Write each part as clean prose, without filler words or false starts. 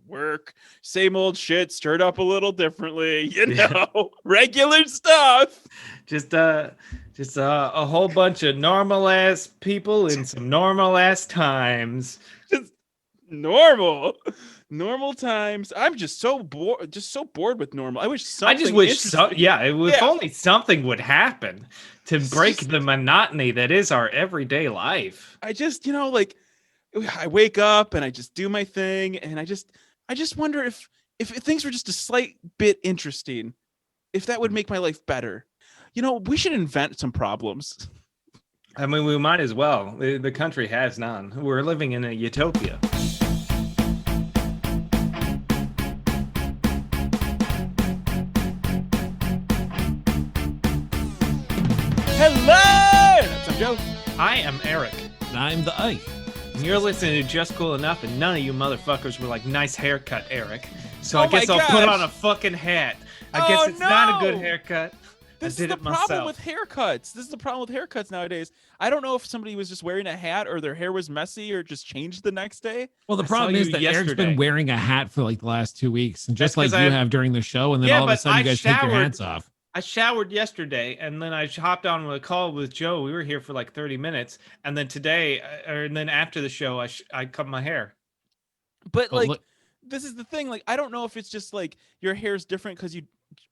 work, same old shit, stirred up a little differently, regular stuff. Just a whole bunch of normal ass people in some normal ass times. Just normal times. I'm just so bored with normal. I wish something. I just wish if only something would happen to break the monotony that is our everyday life. I just, I wake up and I just do my thing, and I just wonder if things were just a slight bit interesting, if that would make my life better. We should invent some problems. I mean, we might as well. The country has none. We're living in a utopia. Hello! I'm Joe. I am Eric. And I'm the Ike. And you're listening to Just Cool Enough, and none of you motherfuckers were like, nice haircut, Eric. So I guess I'll put on a fucking hat. I guess it's not a good haircut. This is the problem with haircuts. This is the problem with haircuts nowadays. I don't know if somebody was just wearing a hat or their hair was messy or just changed the next day. Well, the problem is that Eric's been wearing a hat for like the last 2 weeks, and just like you have during the show, and then all of a sudden you guys take your hats off. I showered yesterday, and then I hopped on with a call with Joe. We were here for like 30 minutes, and then today, and then after the show, I cut my hair. But this is the thing. Like, I don't know if it's just like your hair's different because you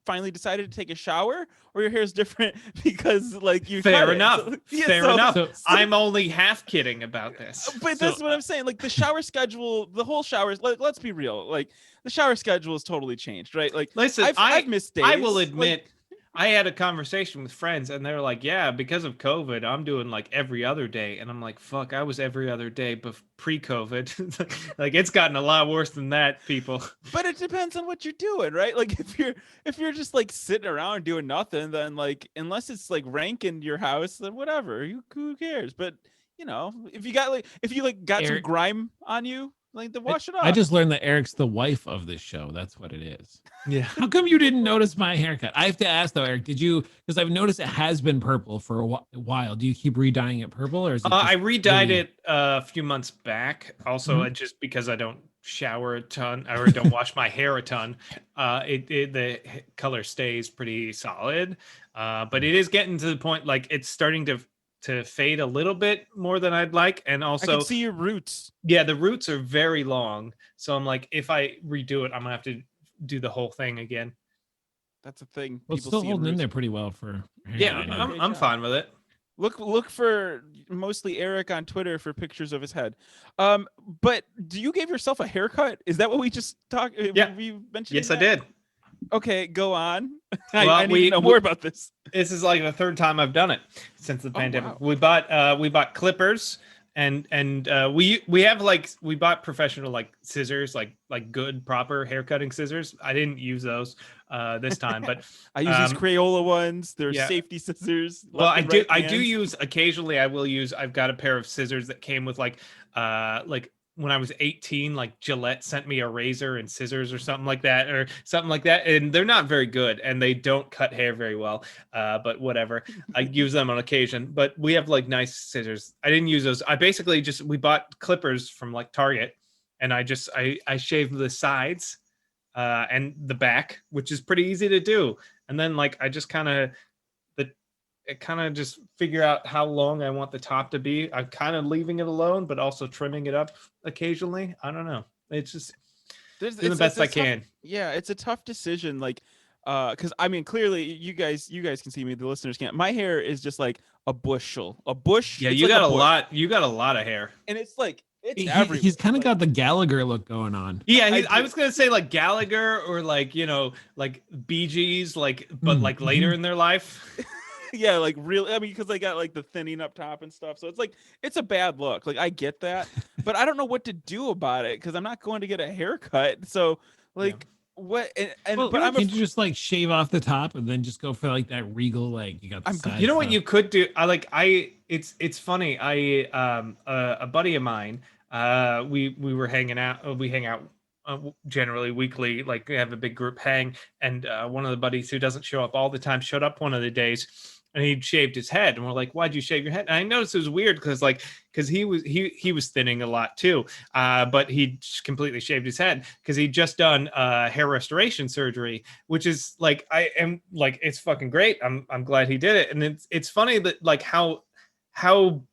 finally decided to take a shower, or your hair's different because like you fair enough. Fair enough. So I'm only half kidding about this. But that's what I'm saying. Like the shower schedule, the whole showers. Let's be real. Like the shower schedule has totally changed, right? Like, listen, I've missed days. I will admit. I had a conversation with friends, and they're like, yeah, because of COVID, I'm doing like every other day. And I'm like, fuck, I was every other day pre-COVID. Like, it's gotten a lot worse than that, people. But it depends on what you're doing, right? Like if you're just like sitting around doing nothing, then like, unless it's like rank in your house, then whatever, who cares? But if you got some grime on you, like, then wash it off. I just learned that Eric's the wife of this show. That's what it is. Yeah. How come you didn't notice my haircut? I have to ask though, Eric, because I've noticed it has been purple for a while. Do you keep re-dyeing it purple, or is it I re-dyed it a few months back. Also, just because I don't shower a ton or don't wash my hair a ton, the color stays pretty solid. But it is getting to the point like it's starting to fade a little bit more than I'd like. And also I can see your roots. Yeah, the roots are very long. So I'm like, if I redo it, I'm gonna have to do the whole thing again. That's a thing. Well, it's still holding in there pretty well for I'm fine with it. Look for mostly Eric on Twitter for pictures of his head. But do you give yourself a haircut? Is that what we just talked? Yeah. We mentioned. Yes, I did. Okay, go on. Well, I need to know more about this. This is like the third time I've done it since the pandemic. Wow. We bought clippers, and we bought professional like scissors, like good proper hair cutting scissors. I didn't use those this time, but I use these Crayola ones. They're safety scissors. Well, I do use occasionally. I've got a pair of scissors that came with like when I was 18, like Gillette sent me a razor and scissors or something like that, and they're not very good and they don't cut hair very well, but whatever. I use them on occasion, but we have like nice scissors. I didn't use those. I basically we bought clippers from like Target, and I shaved the sides and the back, which is pretty easy to do, and then like I just kind of just figure out how long I want the top to be. I'm kind of leaving it alone, but also trimming it up occasionally. I don't know. It's just doing the best I can. Yeah, it's a tough decision. Like, because I mean, clearly you guys can see me. The listeners can't. My hair is just like a bushel. A bush. Yeah, you got a lot. You got a lot of hair, and it's like he's kind of got the Gallagher look going on. Yeah, I was gonna say like Gallagher or like like Bee Gees, like but like later in their life. Yeah, like really. I mean, because they got like the thinning up top and stuff, so it's like it's a bad look. Like I get that, but I don't know what to do about it because I'm not going to get a haircut. So like what? Can you just like shave off the top and then just go for like that regal like you got? You know what you could do? It's funny. A buddy of mine. We were hanging out. We hang out. Generally weekly, like we have a big group hang, and one of the buddies who doesn't show up all the time showed up one of the days, and he'd shaved his head, and we're like, why'd you shave your head? And I noticed it was weird because he was thinning a lot too, but he completely shaved his head because he'd just done hair restoration surgery, which is like, I am like, it's fucking great. I'm glad he did it. And it's funny that like how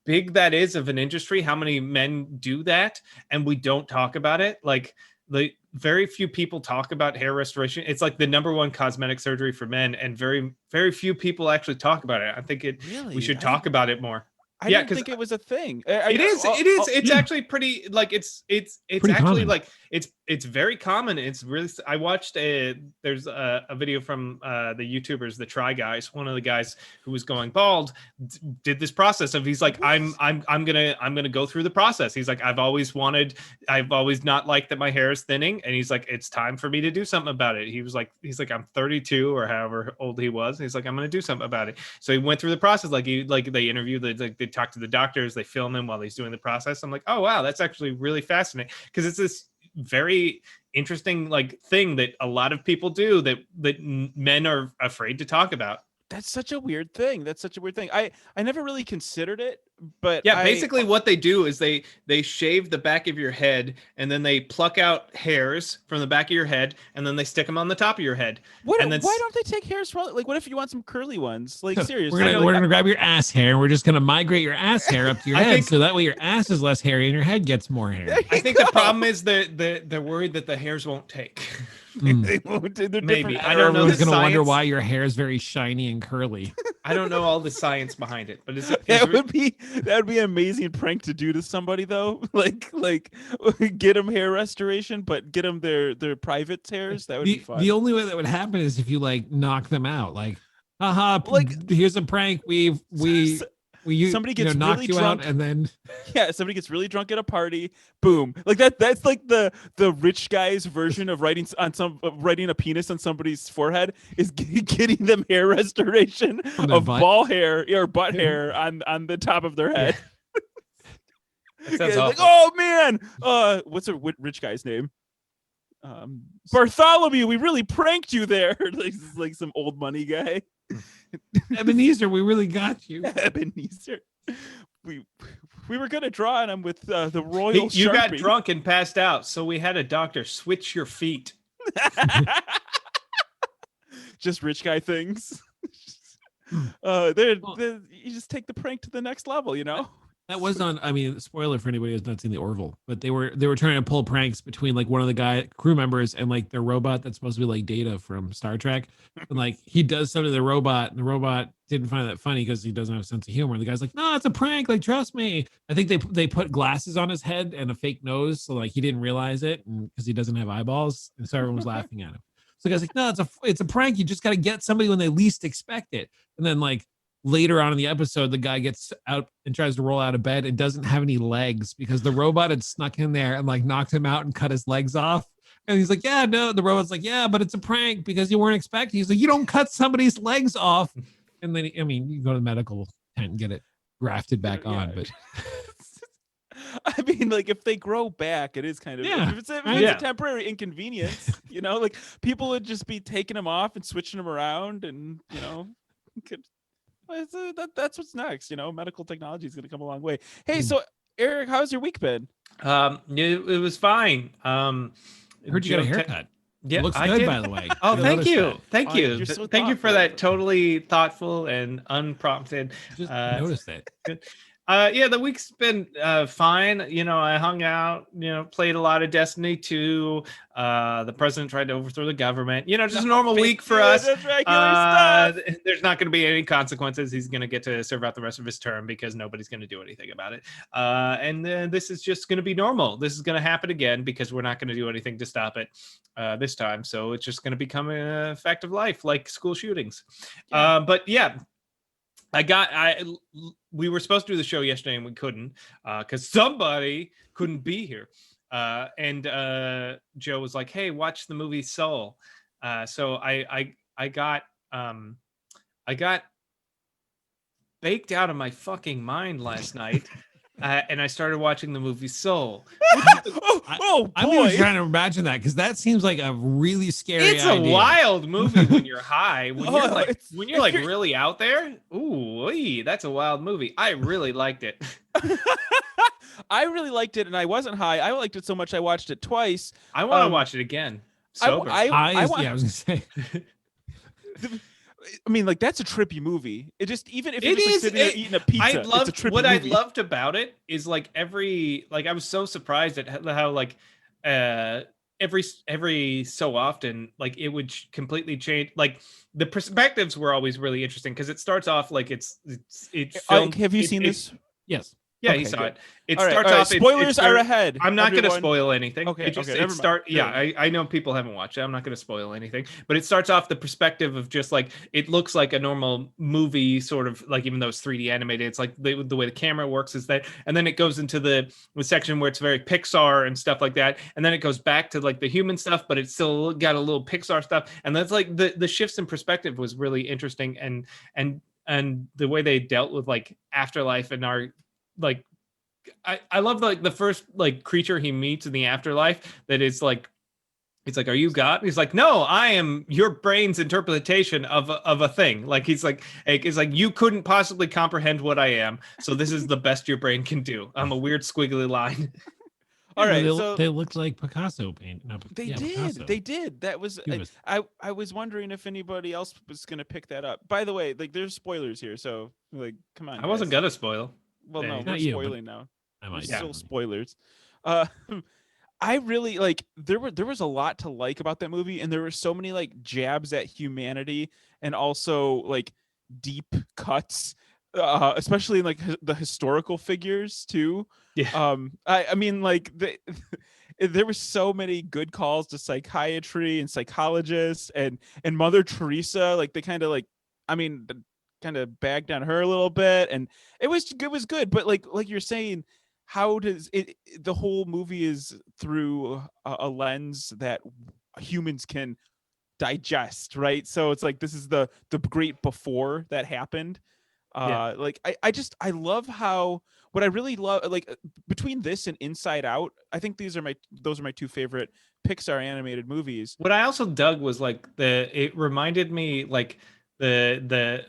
big that is of an industry, how many men do that, and we don't talk about it. Like, the very few people talk about hair restoration. It's like the number one cosmetic surgery for men, and very, very few people actually talk about it. I think we should talk about it more. I didn't think it was a thing. It is. It's actually pretty, like, it's Pretty actually common. like it's very common. It's really, I watched there's a video from the YouTubers, the Try Guys. One of the guys who was going bald did this process of, he's like, I'm gonna go through the process. He's like, I've always not liked that my hair is thinning, and he's like, it's time for me to do something about it. He's like, I'm 32 or however old he was. And he's like, I'm gonna do something about it. So he went through the process. Like they interview they talk to the doctors, they film him while he's doing the process. I'm like, oh wow, that's actually really fascinating, because it's this very interesting like thing that a lot of people do that men are afraid to talk about. That's such a weird thing. I never really considered it, but yeah, basically what they do is they shave the back of your head, and then they pluck out hairs from the back of your head, and then they stick them on the top of your head. Why don't they take hairs from, like, what if you want some curly ones? Like, seriously. We're gonna grab your ass hair, and we're just gonna migrate your ass hair up to your head, so that way your ass is less hairy and your head gets more hair. I think the problem is they're worried that the hairs won't take. They won't. Maybe. I don't know. Everyone's gonna wonder why your hair is very shiny and curly. I don't know all the science behind it, but that would be an amazing prank to do to somebody, though. like get them hair restoration, but get them their private hairs. That would be fun. The only way that would happen is if you like knock them out. Like, haha, like, here's a prank. Somebody gets really drunk, and then somebody gets really drunk at a party. Boom, like that's like the rich guy's version of writing a penis on somebody's forehead is getting them hair restoration of ball hair or butt hair on the top of their head. Like, oh man, what's a rich guy's name? Bartholomew, we really pranked you there. like some old money guy. Ebenezer, we really got you. Ebenezer, we were gonna draw on him with the royal. You Sharpie. got drunk and passed out, so we had a doctor switch your feet. Just rich guy things. You just take the prank to the next level, you know. That was on, I mean, spoiler for anybody who's not seen the Orville, but they were trying to pull pranks between like one of the crew members and like their robot that's supposed to be like Data from Star Trek. And like he does something to the robot, and the robot didn't find that funny because he doesn't have a sense of humor. And the guy's like, no, it's a prank, like, trust me. I think they put glasses on his head and a fake nose, so like he didn't realize it because he doesn't have eyeballs, and so everyone was laughing at him. So the guy's like, no, it's a prank. You just got to get somebody when they least expect it. And then like later on in the episode, the guy gets out and tries to roll out of bed and doesn't have any legs because the robot had snuck in there and like knocked him out and cut his legs off. And he's like, yeah, no. The robot's like, yeah, but it's a prank because you weren't expecting. He's like, you don't cut somebody's legs off. And then, I mean, you go to the medical tent and get it grafted back on. But I mean, like, if they grow back, it is kind of, if it's a temporary inconvenience, you know, like people would just be taking them off and switching them around, and, you know, that's what's next. You know, medical technology is going to come a long way. Hey, so Eric, how's your week been? It was fine. I heard you got a haircut. Yeah, it looks good, by the way. Oh, thank you. Thank you. You're so thank you for that totally thoughtful and unprompted. Just noticed it. Yeah, the week's been fine. You know, I hung out, you know, played a lot of Destiny 2. The president tried to overthrow the government. You know, just a normal week for us. There's not going to be any consequences. He's going to get to serve out the rest of his term because nobody's going to do anything about it. And then this is just going to be normal. This is going to happen again because we're not going to do anything to stop it this time. So it's just going to become a fact of life, like school shootings. Yeah. But yeah. We were supposed to do the show yesterday and we couldn't because somebody couldn't be here. And Joe was like, hey, watch the movie Soul. So I got baked out of my fucking mind last night and I started watching the movie Soul. I'm even trying to imagine that because that seems like a really scary It's idea. a wild movie when you're high. When you're like it's- when you're like really out there. Ooh, that's a wild movie. I really liked it. I really liked it, and I wasn't high. I liked it so much I watched it twice. I want to watch it again. Sober. I want. Yeah, I was gonna say. I mean, like that's a trippy movie. It just even if It you're just, like, is. sitting there eating a pizza, it's a trippy what movie. I loved about it is like I was so surprised at how like every so often like it would completely change. Like the perspectives were always really interesting because it starts off like it's filmed. Have you seen this? Yes. Yeah, Okay, he saw good. it. It All right, starts all right, off. spoilers are ahead. I'm not going to everyone. spoil anything. Okay, It just okay, never mind. Yeah, I know people haven't watched it. I'm not going to spoil anything. But it starts off the perspective of just like it looks like a normal movie, sort of like even though it's 3D animated, it's like the way the camera works is that, and then it goes into the section where it's very Pixar and stuff like that, and then it goes back to like the human stuff, but it's still got a little Pixar stuff, and that's like the shifts in perspective was really interesting, and the way they dealt with like afterlife and our like. I love like the first like creature he meets in the afterlife that is like it's like, are you God? He's like, no, I am your brain's interpretation of a thing. Like he's like it's like you couldn't possibly comprehend what I am, so this is the best your brain can do. I'm a weird squiggly line. All right, they looked like Picasso paint. No, Picasso. They did. That was I was wondering if anybody else was gonna pick that up. By the way, like there's spoilers here, so like come on. I wasn't gonna spoil. Well, no, Not we're you, spoiling now. I might. Still spoilers. I really like there was a lot to like about that movie, and there were so many like jabs at humanity and also like deep cuts, especially in like the historical figures too. Yeah. I mean like there were so many good calls to psychiatry and psychologists and Mother Teresa. Like they kind of like, I mean, kind of bagged on her a little bit, and it was good. But like you're saying, how does it? The whole movie is through a lens that humans can digest, right? So it's like this is the great before that happened. Like I love how what I really love like between this and Inside Out, I think those are my two favorite Pixar animated movies. What I also dug was like it reminded me like the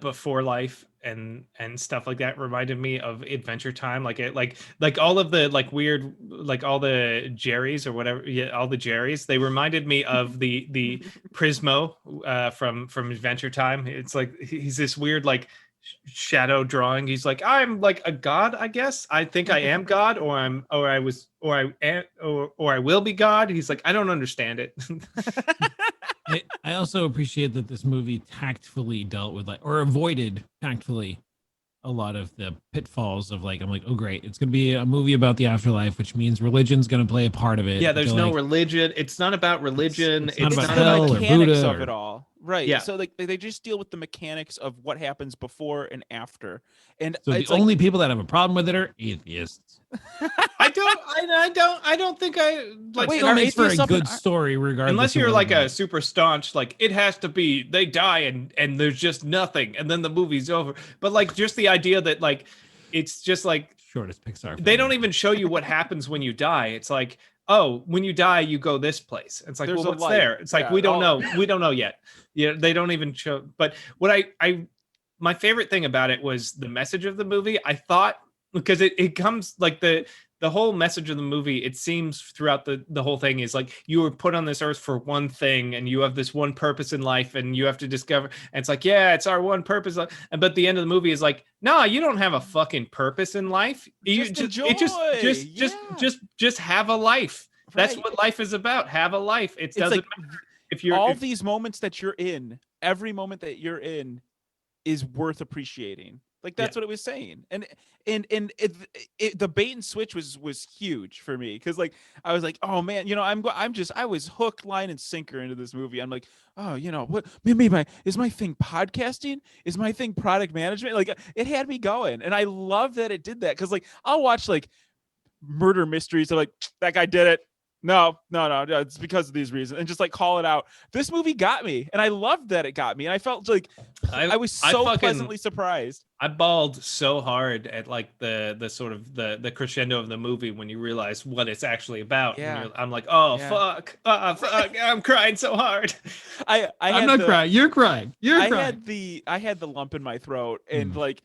before life and stuff like that reminded me of Adventure Time, like it like all of the like weird like all the Jerrys or whatever, all the Jerrys, they reminded me of the Prismo from Adventure Time. It's like he's this weird like shadow drawing. He's like, I'm like a god, I guess. I think I am God, or I will be God. He's like, I don't understand it. I also appreciate that this movie tactfully dealt with like or avoided tactfully a lot of the pitfalls of like I'm like, oh great, it's gonna be a movie about the afterlife, which means religion's gonna play a part of it. Yeah, there's no religion. It's not about religion. It's not about the hell or mechanics Buddha of it all. Right. Yeah. So like they just deal with the mechanics of what happens before and after. And So the it's like, only people that have a problem with it are atheists. I don't think I like. Wait, Still are makes for a atheists up good in- story, regardless. Unless of you're whether like or a not- super staunch, like it has to be they die and there's just nothing and then the movie's over. But like just the idea that like it's just like shortest Pixar. they don't even show you what happens when you die. It's like, oh, when you die, you go this place. It's like, There's well, a what's light. there? It's like Yeah, we don't all- know. We don't know yet. Yeah, they don't even show. But what I my favorite thing about it was the message of the movie. I thought because it comes like the whole message of the movie, it seems throughout the whole thing is like you were put on this earth for one thing and you have this one purpose in life and you have to discover, and it's like, yeah, it's our one purpose. But the end of the movie is like, no, you don't have a fucking purpose in life. Just enjoy. Just have a life. That's Right. what life is about. Have a life. It doesn't like matter if you're all these moments that you're in, every moment that you're in is worth appreciating. Like that's what it was saying. And the bait and switch was huge for me because like I was like, oh man, I was hook, line, and sinker into this movie. I'm like, oh, what maybe is my thing podcasting? Is my thing product management? Like it had me going, and I love that it did that because like I'll watch like murder mysteries. I'm like, that guy did it. No, it's because of these reasons, and just like call it out. This movie got me, and I loved that it got me, and I felt like I was so pleasantly surprised. I bawled so hard at like the sort of the crescendo of the movie when you realize what it's actually about. Yeah. And I'm like, oh Yeah. fuck, I'm crying so hard. I'm not crying. You're crying. You're crying. I had the lump in my throat, and like,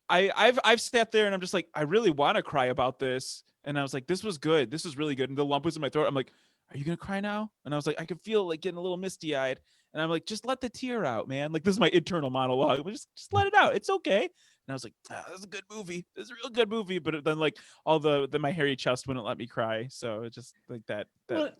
I've sat there and I'm just like, I really want to cry about this, and I was like, this was good. This was really good, and the lump was in my throat. I'm like, are you gonna cry now? And I was like, I could feel like getting a little misty eyed. And I'm like, just let the tear out, man. Like, this is my internal monologue. Just let it out. It's okay. And I was like, this is a good movie. This is a real good movie. But then like all my hairy chest wouldn't let me cry. So it just like that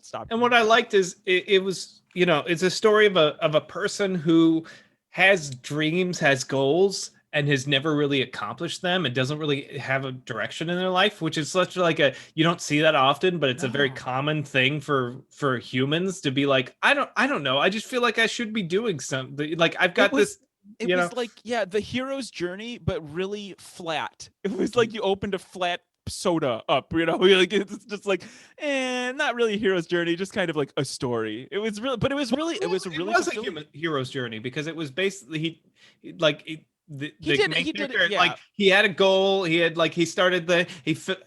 stopped. And me. what I liked is it was, it's a story of a person who has dreams, has goals, and has never really accomplished them and doesn't really have a direction in their life, which is such like you don't see that often, but it's a very common thing for humans to be like, I don't know. I just feel like I should be doing something. Like I've got this. It was like, the hero's journey, but really flat. It was like you opened a flat soda up, like it's just like, not really a hero's journey, just kind of like a story. It was really, but it was really, it was a human hero's journey, because it was basically he had a goal. He had he started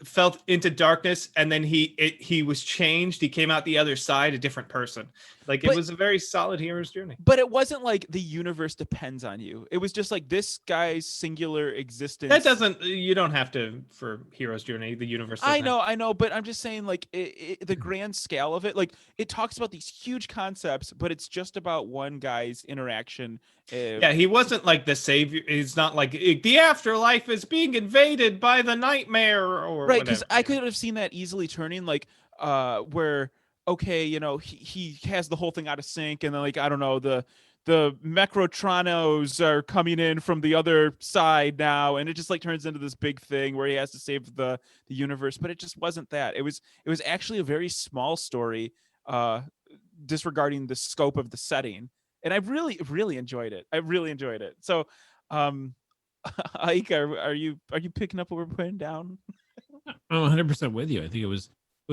felt into darkness, and then he was changed. He came out the other side a different person. It was a very solid hero's journey. But it wasn't like the universe depends on you. It was just like this guy's singular existence. You don't have to for hero's journey. The universe. I know, but I'm just saying, like, the grand scale of it, like, it talks about these huge concepts, but it's just about one guy's interaction. He wasn't like the savior. He's not like the afterlife is being invaded by the nightmare or right. Because I could have seen that easily turning where, okay, he has the whole thing out of sync, and then like, I don't know, the Mecrotronos are coming in from the other side now, and it just like turns into this big thing where he has to save the universe. But it just wasn't that. It was actually a very small story, disregarding the scope of the setting, and I really, really enjoyed it. I really enjoyed it. So, Ike, are you picking up what we're putting down? I'm 100% with you. I think it was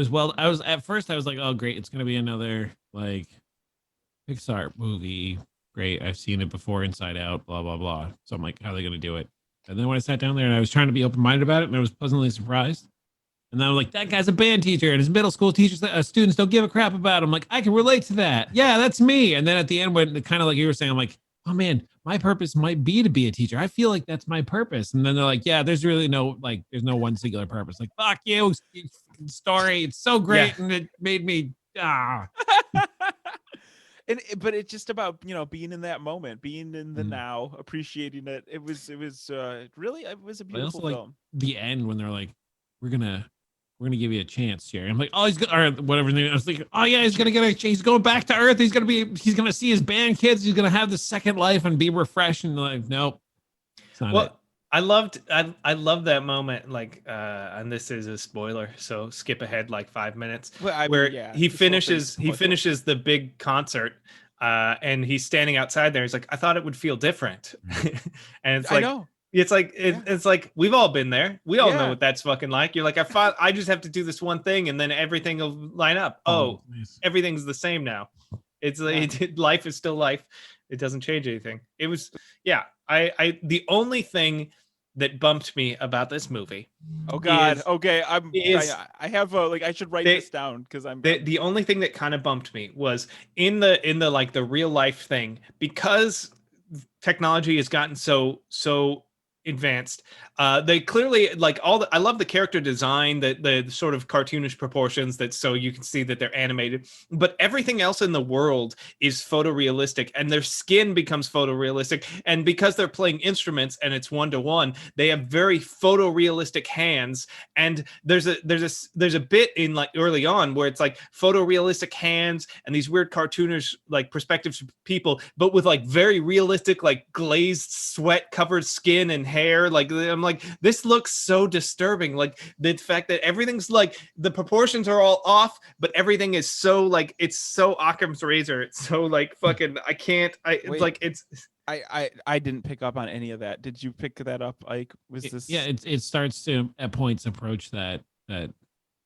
well. I was like, oh great, it's gonna be another like Pixar movie. Great, I've seen it before, Inside Out, blah blah blah. So I'm like, how are they gonna do it? And then when I sat down there and I was trying to be open-minded about it, and I was pleasantly surprised. And then I'm like, that guy's a band teacher, and his middle school teachers, students don't give a crap about him. Like, I can relate to that. Yeah, that's me. And then at the end, when kind of like you were saying, I'm like, oh man, my purpose might be to be a teacher. I feel like that's my purpose. And then they're like, yeah, there's really there's no one singular purpose. Like, fuck you, story. It's so great, and it made me But it's just about being in that moment, being in the now, appreciating it. It was really, it was a beautiful film. The end when they're like, we're gonna give you a chance, Jerry. I'm like, oh, he's gonna, or whatever name. I was like, oh yeah, he's gonna get a chance. He's going back to Earth. He's gonna see his band kids. He's gonna have the second life and be refreshed. And like, nope. It. I loved that moment, and this is a spoiler, so skip ahead like 5 minutes, he finishes the big concert, and he's standing outside there. He's like, I thought it would feel different. And it's like, I know. It's like we've all been there. We all know what that's fucking like. You're like, I just have to do this one thing, and then everything will line up. Nice. Everything's the same now. It's like life is still life. It doesn't change anything. It was I the only thing that bumped me about this movie. Oh God. Okay. I have I should write this down because the only thing that kind of bumped me was in the like the real life thing, because technology has gotten so advanced. They clearly I love the character design, the sort of cartoonish proportions, that so you can see that they're animated, but everything else in the world is photorealistic, and their skin becomes photorealistic, and because they're playing instruments and it's 1-to-1, they have very photorealistic hands. And there's a bit in like early on where it's like photorealistic hands and these weird cartoonish like perspectives of people, but with like very realistic like glazed sweat covered skin and hair. Like, I'm like, this looks so disturbing. Like the fact that everything's like the proportions are all off, but everything is so like, it's so Occam's razor. It's so like fucking, I can't, it's like, it's. I didn't pick up on any of that. Did you pick that up, Ike? This? Yeah, it starts to at points approach that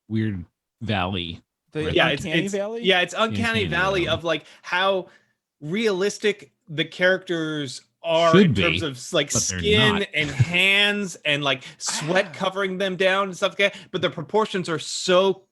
weird valley The Yeah, Uncanny Valley. Yeah, it's Uncanny Valley Valley. of like how realistic the characters are Should in terms be, of like but they're skin not. and hands and like sweat covering them down and stuff like that. But the proportions are so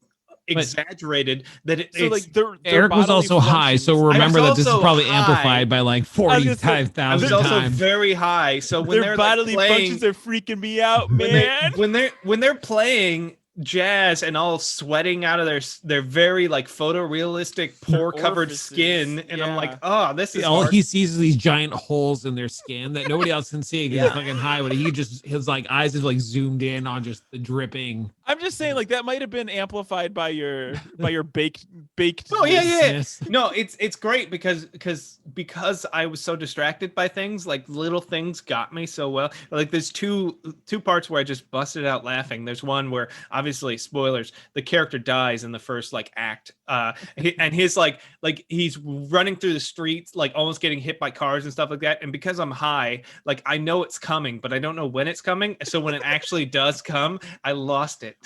exaggerated that So it's like their Eric was bodily also high, so functions- remember that this is also probably high. amplified by like I was gonna say, I was 45,000 also times. very high. So when their they're bodily like playing, functions are freaking me out, when man. when they're playing jazz and all sweating out of their very like photorealistic pore covered Orifices, skin, and I'm like, yeah. oh, this is All hard. he sees is these giant holes in their skin that nobody else can see because Yeah. it's fucking high. But he just his like eyes is like zoomed in on just the dripping. I'm just saying, like that might have been amplified by your baked. Oh yeah, yeah. Yes. No, it's great because I was so distracted by things, like little things got me so well. Like there's two parts where I just busted out laughing. There's one where obviously spoilers, the character dies in the first like act. And his like he's running through the streets, like almost getting hit by cars and stuff like that. And because I'm high, like I know it's coming, but I don't know when it's coming. So when it actually does come, I lost it.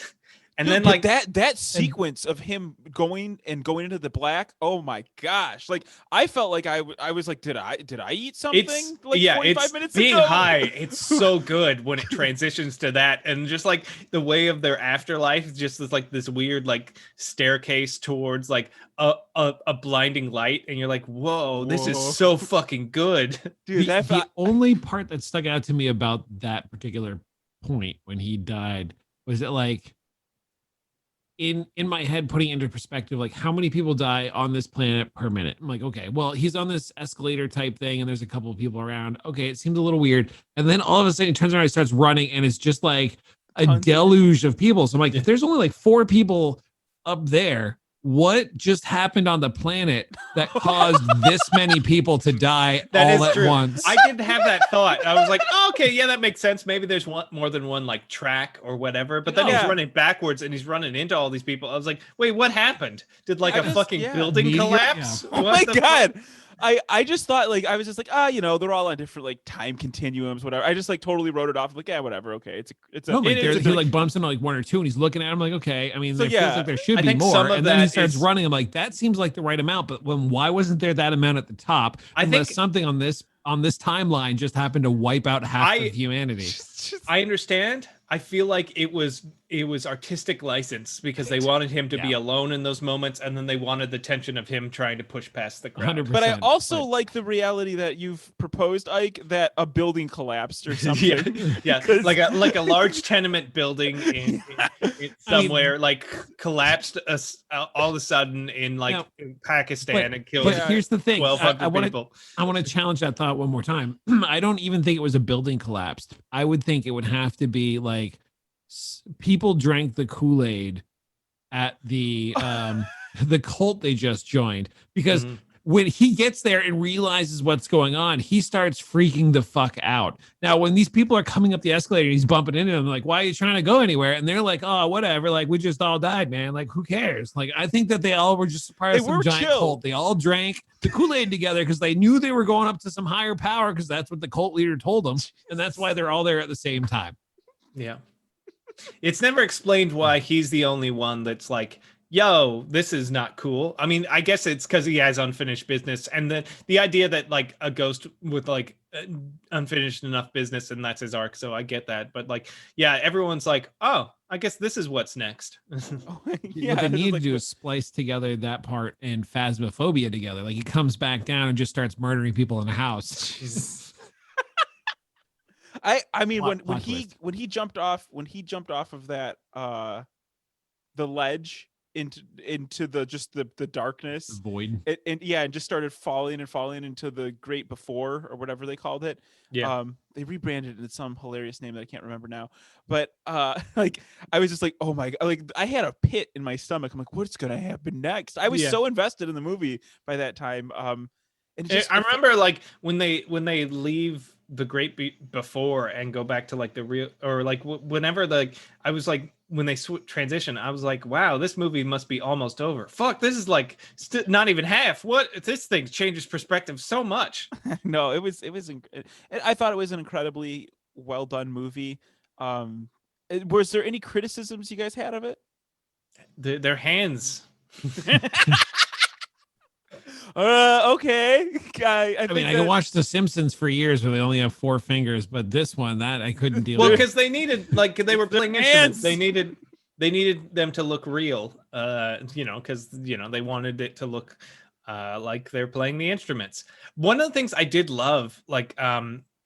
And Dude, then but like that sequence of him going into the black, oh my gosh! Like I felt like I was like, did I eat something? it's Like yeah, 25 it's minutes being ago? high. It's so good when it transitions to that, and just like the way of their afterlife, just is like this weird like staircase towards like a blinding light, and you're like, whoa, this is Whoa. so fucking good. Dude, The only part that stuck out to me about that particular point when he died was that like in my head, putting it into perspective, like how many people die on this planet per minute. I'm like, okay, well, he's on this escalator type thing and there's a couple of people around. Okay, it seems a little weird. And then all of a sudden he turns around, he starts running, and it's just like a Tons of deluge of people. So I'm like, Yeah. if there's only like 4 people up there, what just happened on the planet that caused this many people to die That all is at true. once? I did have that thought. I was like, oh, okay, yeah, that makes sense. Maybe there's more than one like track or whatever. But then he's Yeah. running backwards and he's running into all these people. I was like, wait, what happened? Did like I a just- fucking yeah. building Meteor? collapse? Oh What my the fuck? god. I just thought like I was just like they're all on different like time continuums, whatever. I just like totally wrote it off like whatever, okay, it's a No, like It there, is he like bumps into like 1 or 2 and he's looking at him like, okay. I mean, So, there yeah, feels like there should I be think more. some of And then he that starts is- running. I'm like, that seems like the right amount, but why wasn't there that amount at the top? I Unless think- something on this timeline just happened to wipe out half of humanity. I understand. I feel like it was artistic license because they wanted him to be Yeah. alone in those moments, and then they wanted the tension of him trying to push past the crowd. 100%. But I also but- like the reality that you've proposed, Ike, that a building collapsed or something. Yeah, 'Cause- like a large tenement building in somewhere like collapsed all of a sudden in like Now- in Pakistan but- and killed But Yeah. here's the thing. 1,200 I want to people. I want to challenge that thought one more time. I don't even think it was a building collapsed. I would think it would have to be like people drank the Kool-Aid at the the cult they just joined, because Mhm. when he gets there and realizes what's going on, he starts freaking the fuck out. Now, when these people are coming up the escalator, he's bumping into them like, why are you trying to go anywhere? And they're like, oh, whatever. Like, we just all died, man. Like, who cares? Like, I think that they all were just part They of some were giant chill. cult. They all drank the Kool-Aid together because they knew they were going up to some higher power because that's what the cult leader told them. And that's why they're all there at the same time. Yeah. It's never explained why he's the only one that's like, yo, this is not cool. I mean, I guess it's because he has unfinished business. And the idea that like a ghost with like unfinished enough business, and that's his arc. So I get that. But like, yeah, everyone's like, oh, I guess this is what's next. What they it's need like, to do is splice together that part and Phasmophobia together. Like he comes back down and just starts murdering people in the house. I mean Plot when twist. he jumped off of that the ledge into the darkness Void. and just started falling into the great before or whatever they called it. Yeah. They rebranded it in some hilarious name that I can't remember now, but like I was just like, oh my god, like I had a pit in my stomach. I'm like, what's gonna happen next? I was Yeah. so invested in the movie by that time. And it just, I remember like when they leave the great before and go back to like the real, or like whenever like I was like when they transition, I was like, wow, this movie must be almost over. Fuck, this is like not even half. What this thing changes perspective so much. no, it was I thought it was an incredibly well done movie. Was there any criticisms you guys had of it? Their hands Okay. I I mean, I can watch The Simpsons for years where they only have 4 fingers, but this one, that I couldn't deal Well, with. because they needed, like, they were It's their playing instruments. hands. They needed them to look real. Because they wanted it to look like they're playing the instruments. One of the things I did love, like,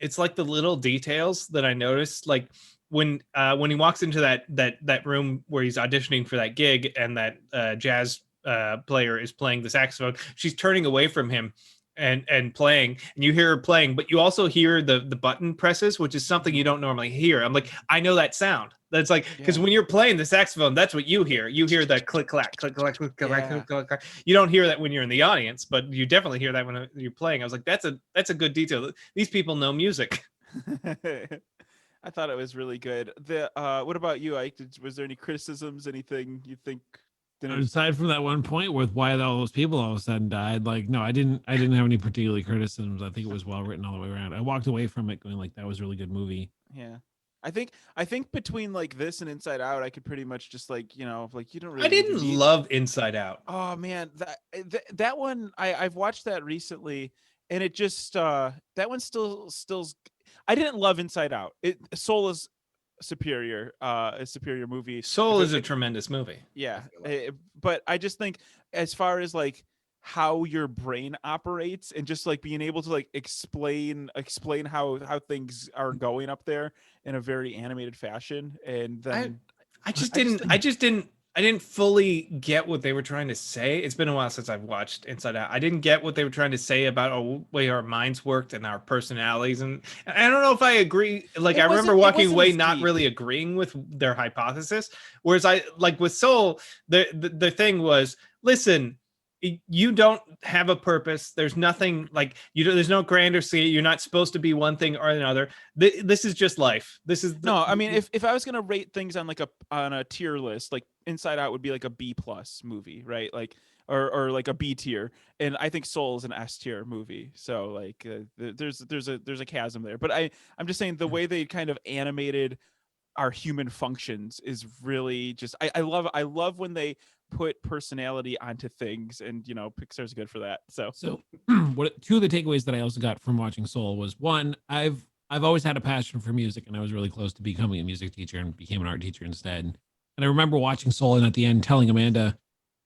it's like the little details that I noticed, like when he walks into that room where he's auditioning for that gig, and that jazz player is playing the saxophone. She's turning away from him and playing, and you hear her playing, but you also hear the button presses, which is something you don't normally hear. I'm like, I know that sound. That's like, because when you're playing the saxophone, that's what you hear. You hear the click clack, click clack, click clack, click clack. You don't hear that when you're in the audience, but you definitely hear that when you're playing. I was like, that's a good detail. These people know music. I thought it was really good. What about you, Ike? Was there any criticisms? Anything you think didn't? Aside from that one point with why all those people all of a sudden died, like, no, I didn't have any particularly criticisms. I think it was well written all the way around. I walked away from it going like, that was a really good movie. Yeah. I think between like this and Inside Out, I could pretty much just like, you don't really. I didn't love Inside Out. Oh man, that one I've watched that recently, and it just that one still. I didn't love Inside Out. Soul is superior, a superior movie. Soul is a tremendous movie. Yeah, but I just think as far as like how your brain operates and just like being able to like explain how things are going up there in a very animated fashion, and then I didn't fully get what they were trying to say. It's been a while since I've watched Inside Out. I didn't get what they were trying to say about the way our minds worked and our personalities. And I don't know if I agree. Like, I remember walking away not really agreeing with their hypothesis. Whereas I, like with Soul, the thing was, listen, you don't have a purpose. There's nothing like there's no grander sea. You're not supposed to be one thing or another. This is just life. This is no. I mean, if I was gonna rate things on like a tier list, like Inside Out would be like a B+ movie, right? Like or like a B tier, and I think Soul is an S tier movie. So like there's a chasm there. But I'm just saying the way they kind of animated our human functions is really just I love when they put personality onto things, and Pixar's good for that. So what 2 of the takeaways that I also got from watching Soul was, one, I've always had a passion for music, and I was really close to becoming a music teacher and became an art teacher instead. And I remember watching Soul and at the end telling Amanda,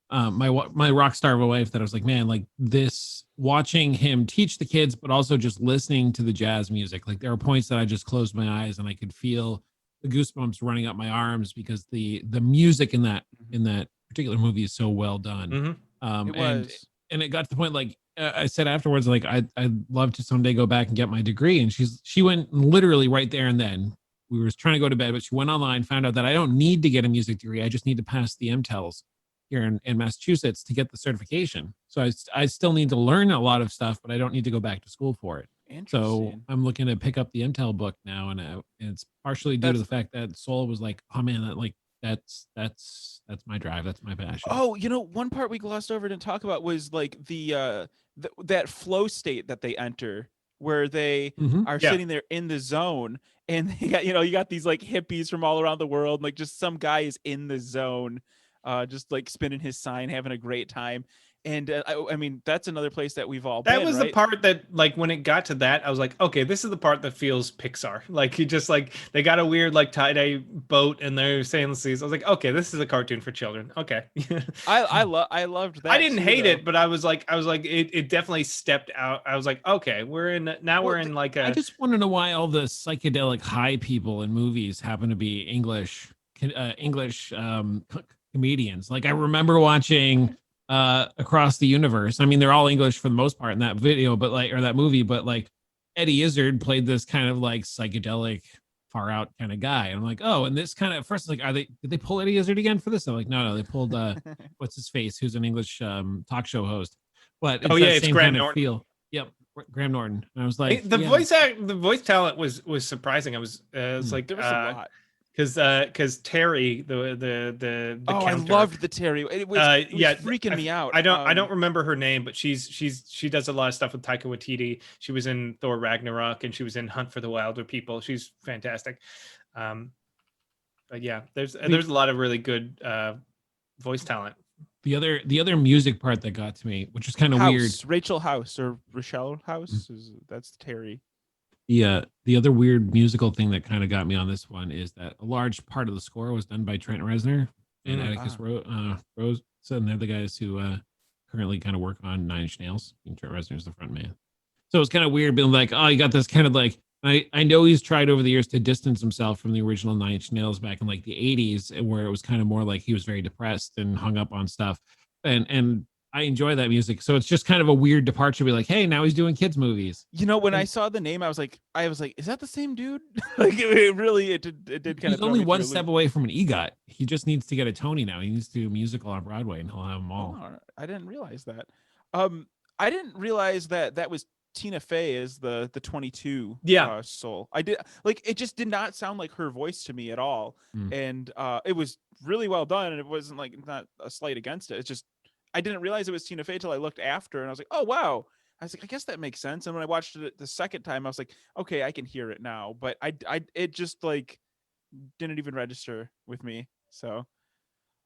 my rock star wife, that I was like, man, like this, watching him teach the kids, but also just listening to the jazz music. Like there were points that I just closed my eyes and I could feel the goosebumps running up my arms because the music in that particular movie is so well done. Mm-hmm. And it got to the point, like I said afterwards, like I'd love to someday go back and get my degree. And she went literally right there and then. We were trying to go to bed, but she went online, found out that I don't need to get a music degree. I just need to pass the MTELs here in Massachusetts to get the certification. So I still need to learn a lot of stuff, but I don't need to go back to school for it. So I'm looking to pick up the MTEL book now, and it's partially due to the fact that Soul was like, oh man, that's my drive, that's my passion. Oh, one part we glossed over and talk about was like that flow state that they enter, where they are sitting there in the zone, and they got, you got these like hippies from all around the world, like just some guy is in the zone, just like spinning his sign, having a great time. And I mean, that's another place that we've all been. That was the part that, like, when it got to that, I was like, okay, this is the part that feels Pixar. Like, you just like, they got a weird like tie-dye boat and they're sailing the seas. I was like, okay, this is a cartoon for children. Okay. I loved that. I didn't hate it, but I was like, it definitely stepped out. I was like, okay, we're in like a. I just want to know why all the psychedelic high people in movies happen to be English comedians. Like I remember watching Across the Universe. I mean, they're all English for the most part in that video, but like, or that movie, but like Eddie Izzard played this kind of like psychedelic far out kind of guy. And I'm like, oh, and this kind of, first, like, did they pull Eddie Izzard again for this? I'm like, no, they pulled what's his face, who's an English talk show host. But it's same Graham kind Norton. Of feel. Yep, Graham Norton. And I was like, the voice talent was surprising. I was like, there was a lot. Because Terry, the counter, I loved the Terry. It was freaking me out. I don't remember her name, but she does a lot of stuff with Taika Waititi. She was in Thor Ragnarok and she was in Hunt for the Wilder People. She's fantastic. But yeah, there's a lot of really good voice talent The other music part that got to me, which was kind of weird. Rachel House or Rochelle House, that's Terry. The other weird musical thing that kind of got me on this one is that a large part of the score was done by Trent Reznor and Atticus Rose. So they're the guys who currently kind of work on Nine Inch Nails. And Trent Reznor's the front man. So it's kind of weird being like, oh, you got this kind of like, I know he's tried over the years to distance himself from the original Nine Inch Nails back in like the 80s, and where it was kind of more like he was very depressed and hung up on stuff. And I enjoy that music. So it's just kind of a weird departure to be like, hey, now he's doing kids movies. You know, when I saw the name, I was like, is that the same dude? Like it did kind of. He's only one step away from an EGOT. He just needs to get a Tony now. He needs to do a musical on Broadway, and he'll have them all. Oh, I didn't realize that. I didn't realize that was Tina Fey as the 22 soul. I did, like, it just did not sound like her voice to me at all. And it was really well done, and it wasn't like, not a slight against it. It's just I didn't realize it was Tina Fey till I looked after, and I was like, oh wow. I was like, I guess that makes sense. And when I watched it the second time, I was like, okay, I can hear it now. But it just like didn't even register with me. So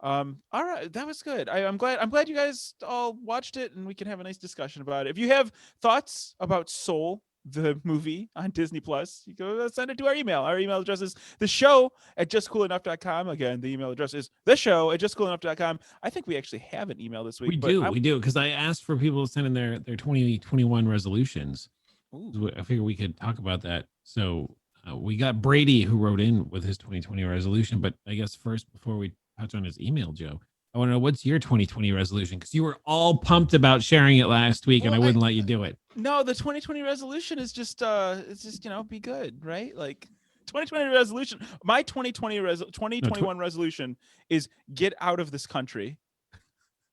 all right, that was good. I'm glad you guys all watched it, and we can have a nice discussion about it. If you have thoughts about Soul, the movie on Disney Plus, you go send it to our email. Our email address is theshow@justcoolenough.com. Again, the email address is theshow@justcoolenough.com. I think we actually have an email this week. We do, because I asked for people to send in their 2021 resolutions. Ooh. I figure we could talk about that. So we got Brady, who wrote in with his 2020 resolution. But I guess first, before we touch on his email, Joe, I want to know, what's your 2020 resolution? Because you were all pumped about sharing it last week, and I wouldn't let you do it. No, the 2020 resolution is just it's just, be good, right? Like 2020 resolution. My 2021 resolution is get out of this country.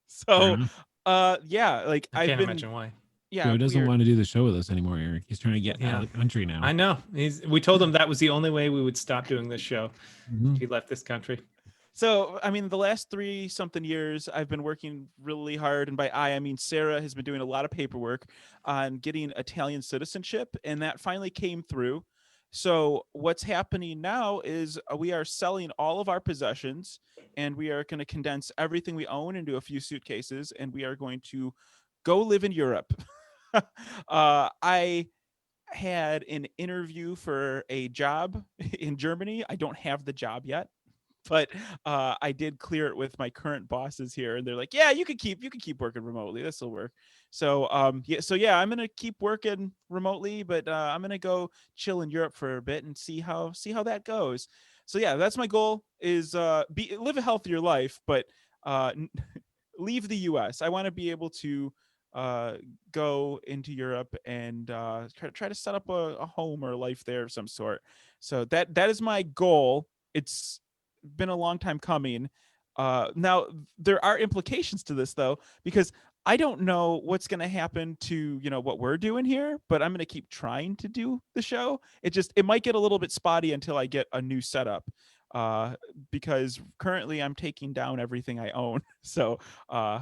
So yeah, like I can't imagine why. Yeah, Joe doesn't want to do the show with us anymore, Eric. He's trying to get out of the country now. I know. We told him that was the only way we would stop doing this show. He left this country. So, I mean, the last 3-something years, I've been working really hard. And by I mean Sarah has been doing a lot of paperwork on getting Italian citizenship. And that finally came through. So what's happening now is we are selling all of our possessions, and we are going to condense everything we own into a few suitcases, and we are going to go live in Europe. I had an interview for a job in Germany. I don't have the job yet, but I did clear it with my current bosses here, and they're like, "Yeah, you can keep working remotely. This will work." So I'm gonna keep working remotely, but I'm gonna go chill in Europe for a bit and see how that goes. So yeah, that's my goal: is live a healthier life, but leave the U.S. I want to be able to go into Europe and try to set up a home or a life there of some sort. So that is my goal. It's been a long time coming. Now there are implications to this though, because I don't know what's going to happen to, what we're doing here, but I'm going to keep trying to do the show. It might get a little bit spotty until I get a new setup. Because currently I'm taking down everything I own. So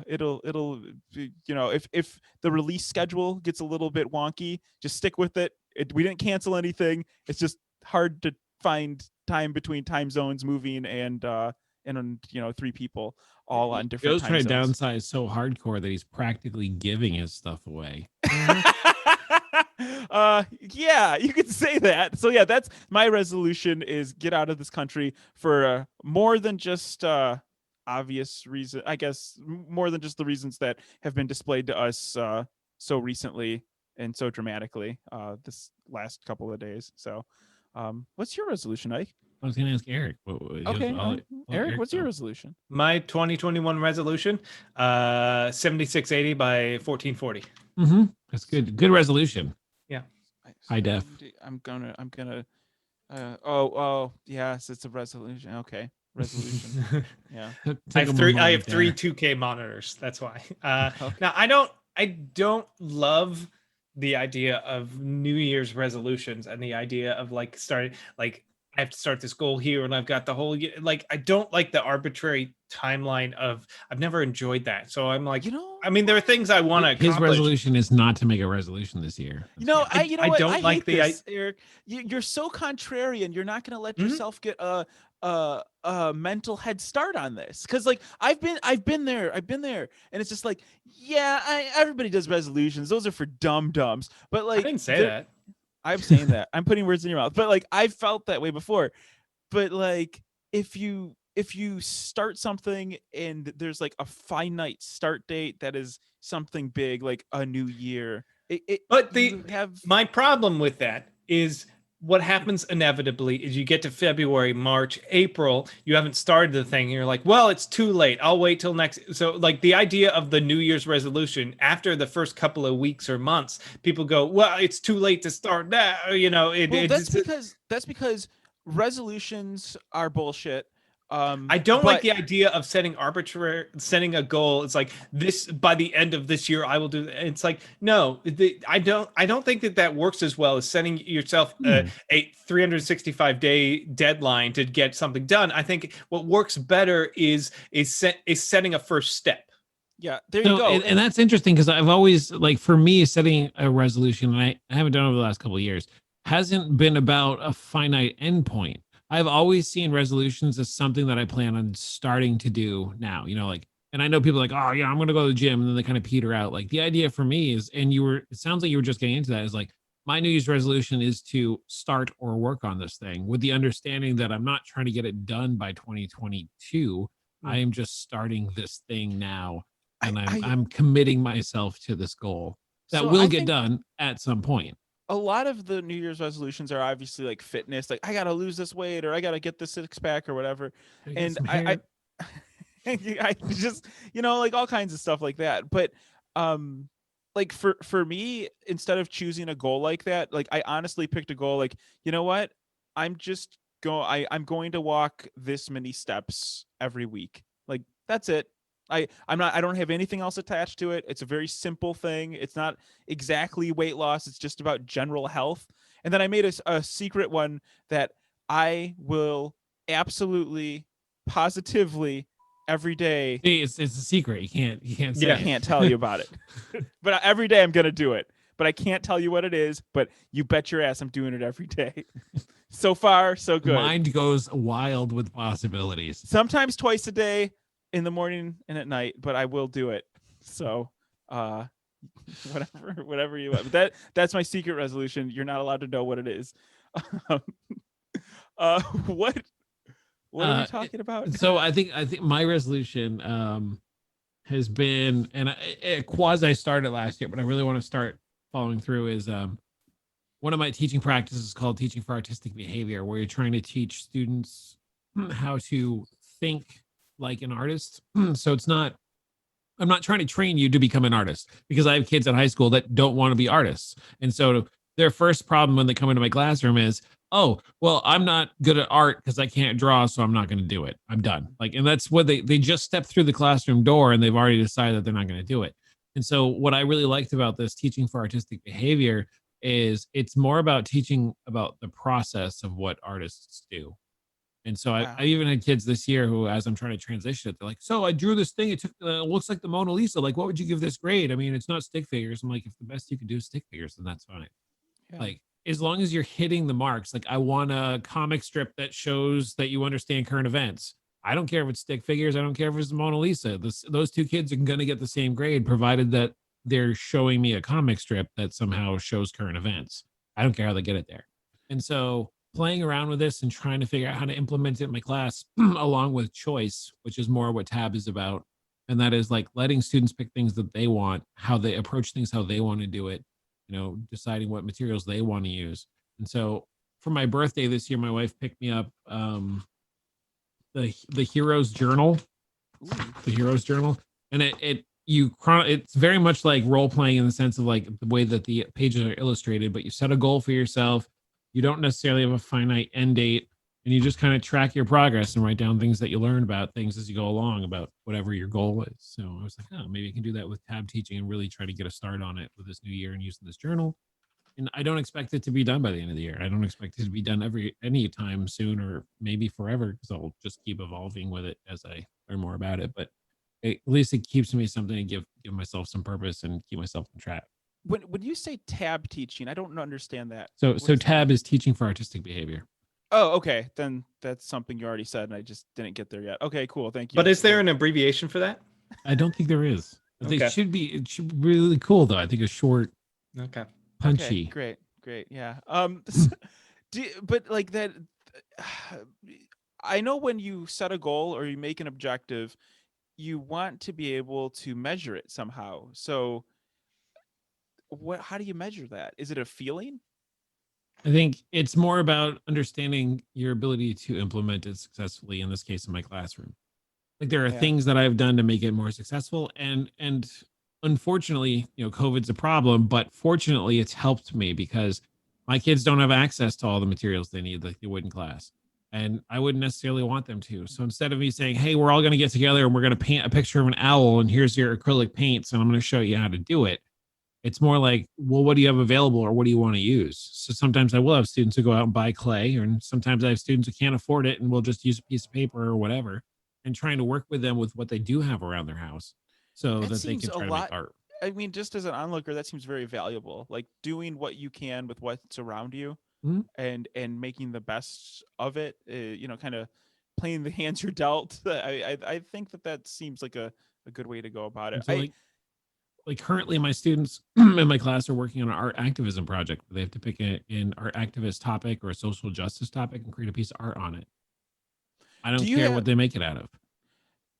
it'll if the release schedule gets a little bit wonky, just stick with it. We didn't cancel anything. It's just hard to find time between time zones moving and 3 people all on different time zones. Joe's trying to downsize so hardcore that he's practically giving his stuff away. Yeah, you could say that. So yeah, that's my resolution, is get out of this country for more than just obvious reason, I guess, more than just the reasons that have been displayed to us so recently and so dramatically this last couple of days. So what's your resolution, Ike? I was going to ask Eric. Okay, Eric, what's your resolution? My 2021 resolution, 7680 by 1440. That's good. Good resolution. Yeah. High def. I'm gonna. Yes, it's a resolution. Okay, resolution. Yeah. I have 3 2K monitors. That's why. Okay. Now I don't love the idea of New Year's resolutions and the idea of starting I have to start this goal here, and I've got the whole like. I don't like the arbitrary timeline of. I've never enjoyed that, so I'm like, You know, I mean, there are things I want to His accomplish. resolution is not to make a resolution this year. you know I what? don't I like hate the this, Eric. You're so contrarian. You're not going to let yourself get a mental head start on this, because like I've been there, and it's just like, yeah, everybody does resolutions. Those are for dumb dumbs. But I like, didn't say that. I'm saying that. I'm putting words in your mouth. But like, I felt that way before. But like, if you start something and there's like a finite start date that is something big, like a new year, But you have my problem with that is what happens inevitably is you get to February, March, April, you haven't started the thing, and you're like, well, it's too late. I'll wait till next. So like the idea of the New Year's resolution after the first couple of weeks or months, people go, well, it's too late to start now. You know, well, that's because resolutions are bullshit. I don't like But the idea of setting a goal. It's like this by the end of this year I will do. It's like no, I don't think that works as well as setting yourself a 365-day deadline to get something done. I think what works better is setting a first step. yeah, there you go. And that's interesting because I've always like for me setting a resolution, and I haven't done it over the last couple of years, hasn't been about a finite endpoint. I've always seen resolutions as something that I plan on starting to do now. You know, like, and I know people are like, oh yeah, I'm gonna go to the gym, and then they kind of peter out. Like the idea for me is, and it sounds like you were just getting into that, is like my New Year's resolution is to start or work on this thing with the understanding that I'm not trying to get it done by 2022. I am just starting this thing now, and I'm committing myself to this goal that So will I get think done at some point. a lot of the New Year's resolutions are obviously like fitness, like I gotta lose this weight or I gotta get this six pack or whatever. Gotta get And some I hair. I just, like all kinds of stuff like that. But um like for me, instead of choosing a goal like that, like I honestly picked a goal like, you know what? I'm going to walk this many steps every week. Like that's it. I don't have anything else attached to it. It's a very simple thing. It's not exactly weight loss. It's just about general health. And then I made a secret one that I will absolutely, positively every day. See, it's a secret. You can't say Yeah. I can't tell you about it, but every day I'm gonna do it. But I can't tell you what it is. But you bet your ass I'm doing it every day. So far, so good. Mind goes wild with possibilities. Sometimes twice a day, in the morning and at night, but I will do it. So whatever you want. But that's my secret resolution. You're not allowed to know what it is. What are we talking about? So I think my resolution has been, and it quasi started last year, but I really want to start following through, is one of my teaching practices is called teaching for artistic behavior, where you're trying to teach students how to think like an artist. So I'm not trying to train you to become an artist, because I have kids in high school that don't want to be artists. And so their first problem when they come into my classroom is, oh, well, I'm not good at art because I can't draw, so I'm not going to do it. I'm done. Like, and that's what they just step through the classroom door and they've already decided that they're not going to do it. And so what I really liked about this teaching for artistic behavior is it's more about teaching about the process of what artists do. And so Wow. I even had kids this year who, as I'm trying to transition it, they're like, so I drew this thing. It looks like the Mona Lisa. Like, what would you give this grade? I mean, it's not stick figures. I'm like, if the best you can do is stick figures, then that's fine. Yeah. Like, as long as you're hitting the marks. Like, I want a comic strip that shows that you understand current events. I don't care if it's stick figures. I don't care if it's the Mona Lisa. Those two kids are going to get the same grade, provided that they're showing me a comic strip that somehow shows current events. I don't care how they get it there. And so playing around with this and trying to figure out how to implement it in my class along with choice, which is more what Tab is about. And that is like letting students pick things that they want, how they approach things, how they want to do it, deciding what materials they want to use. And so for my birthday this year, my wife picked me up the Hero's Journal. Ooh. The Hero's Journal. And it's very much like role playing in the sense of like the way that the pages are illustrated, but you set a goal for yourself. You don't necessarily have a finite end date, and you just kind of track your progress and write down things that you learn about things as you go along about whatever your goal is. So I was like, oh, maybe I can do that with Tab teaching and really try to get a start on it with this new year and using this journal. And I don't expect it to be done by the end of the year. I don't expect it to be done any time soon, or maybe forever, because I'll just keep evolving with it as I learn more about it. But at least it keeps me something to give myself some purpose and keep myself on track. When you say tab teaching, I don't understand that. So What does that tab mean? is teaching for artistic behavior. Oh, okay. Then that's something you already said, and I just didn't get there yet. Okay, cool. Thank you. But is there an abbreviation for that? I don't think there is. Okay. It should be really cool though. I think it's short, Okay. punchy. Okay, great. Yeah. But like that, I know when you set a goal or you make an objective, you want to be able to measure it somehow. So, how do you measure that? Is it a feeling? I think it's more about understanding your ability to implement it successfully, in this case in my classroom. Like there are Yeah. things that I've done to make it more successful, and unfortunately, COVID's a problem, but fortunately it's helped me because my kids don't have access to all the materials they need like they would in class. And I wouldn't necessarily want them to. So instead of me saying, hey, we're all going to get together and we're going to paint a picture of an owl and here's your acrylic paints and I'm going to show you how to do it, it's more like, well, what do you have available or what do you want to use? So sometimes I will have students who go out and buy clay, and sometimes I have students who can't afford it and will just use a piece of paper or whatever, and trying to work with them with what they do have around their house so that they seems can a try to lot. make art. I mean, just as an onlooker, that seems very valuable. Like doing what you can with what's around you, Mhm. and making the best of it. Kind of playing the hands you're dealt. I think that seems like a good way to go about it. And so like currently my students in my class are working on an art activism project. They have to pick an art activist topic or a social justice topic and create a piece of art on it. I don't Do you care have- what they make it out of.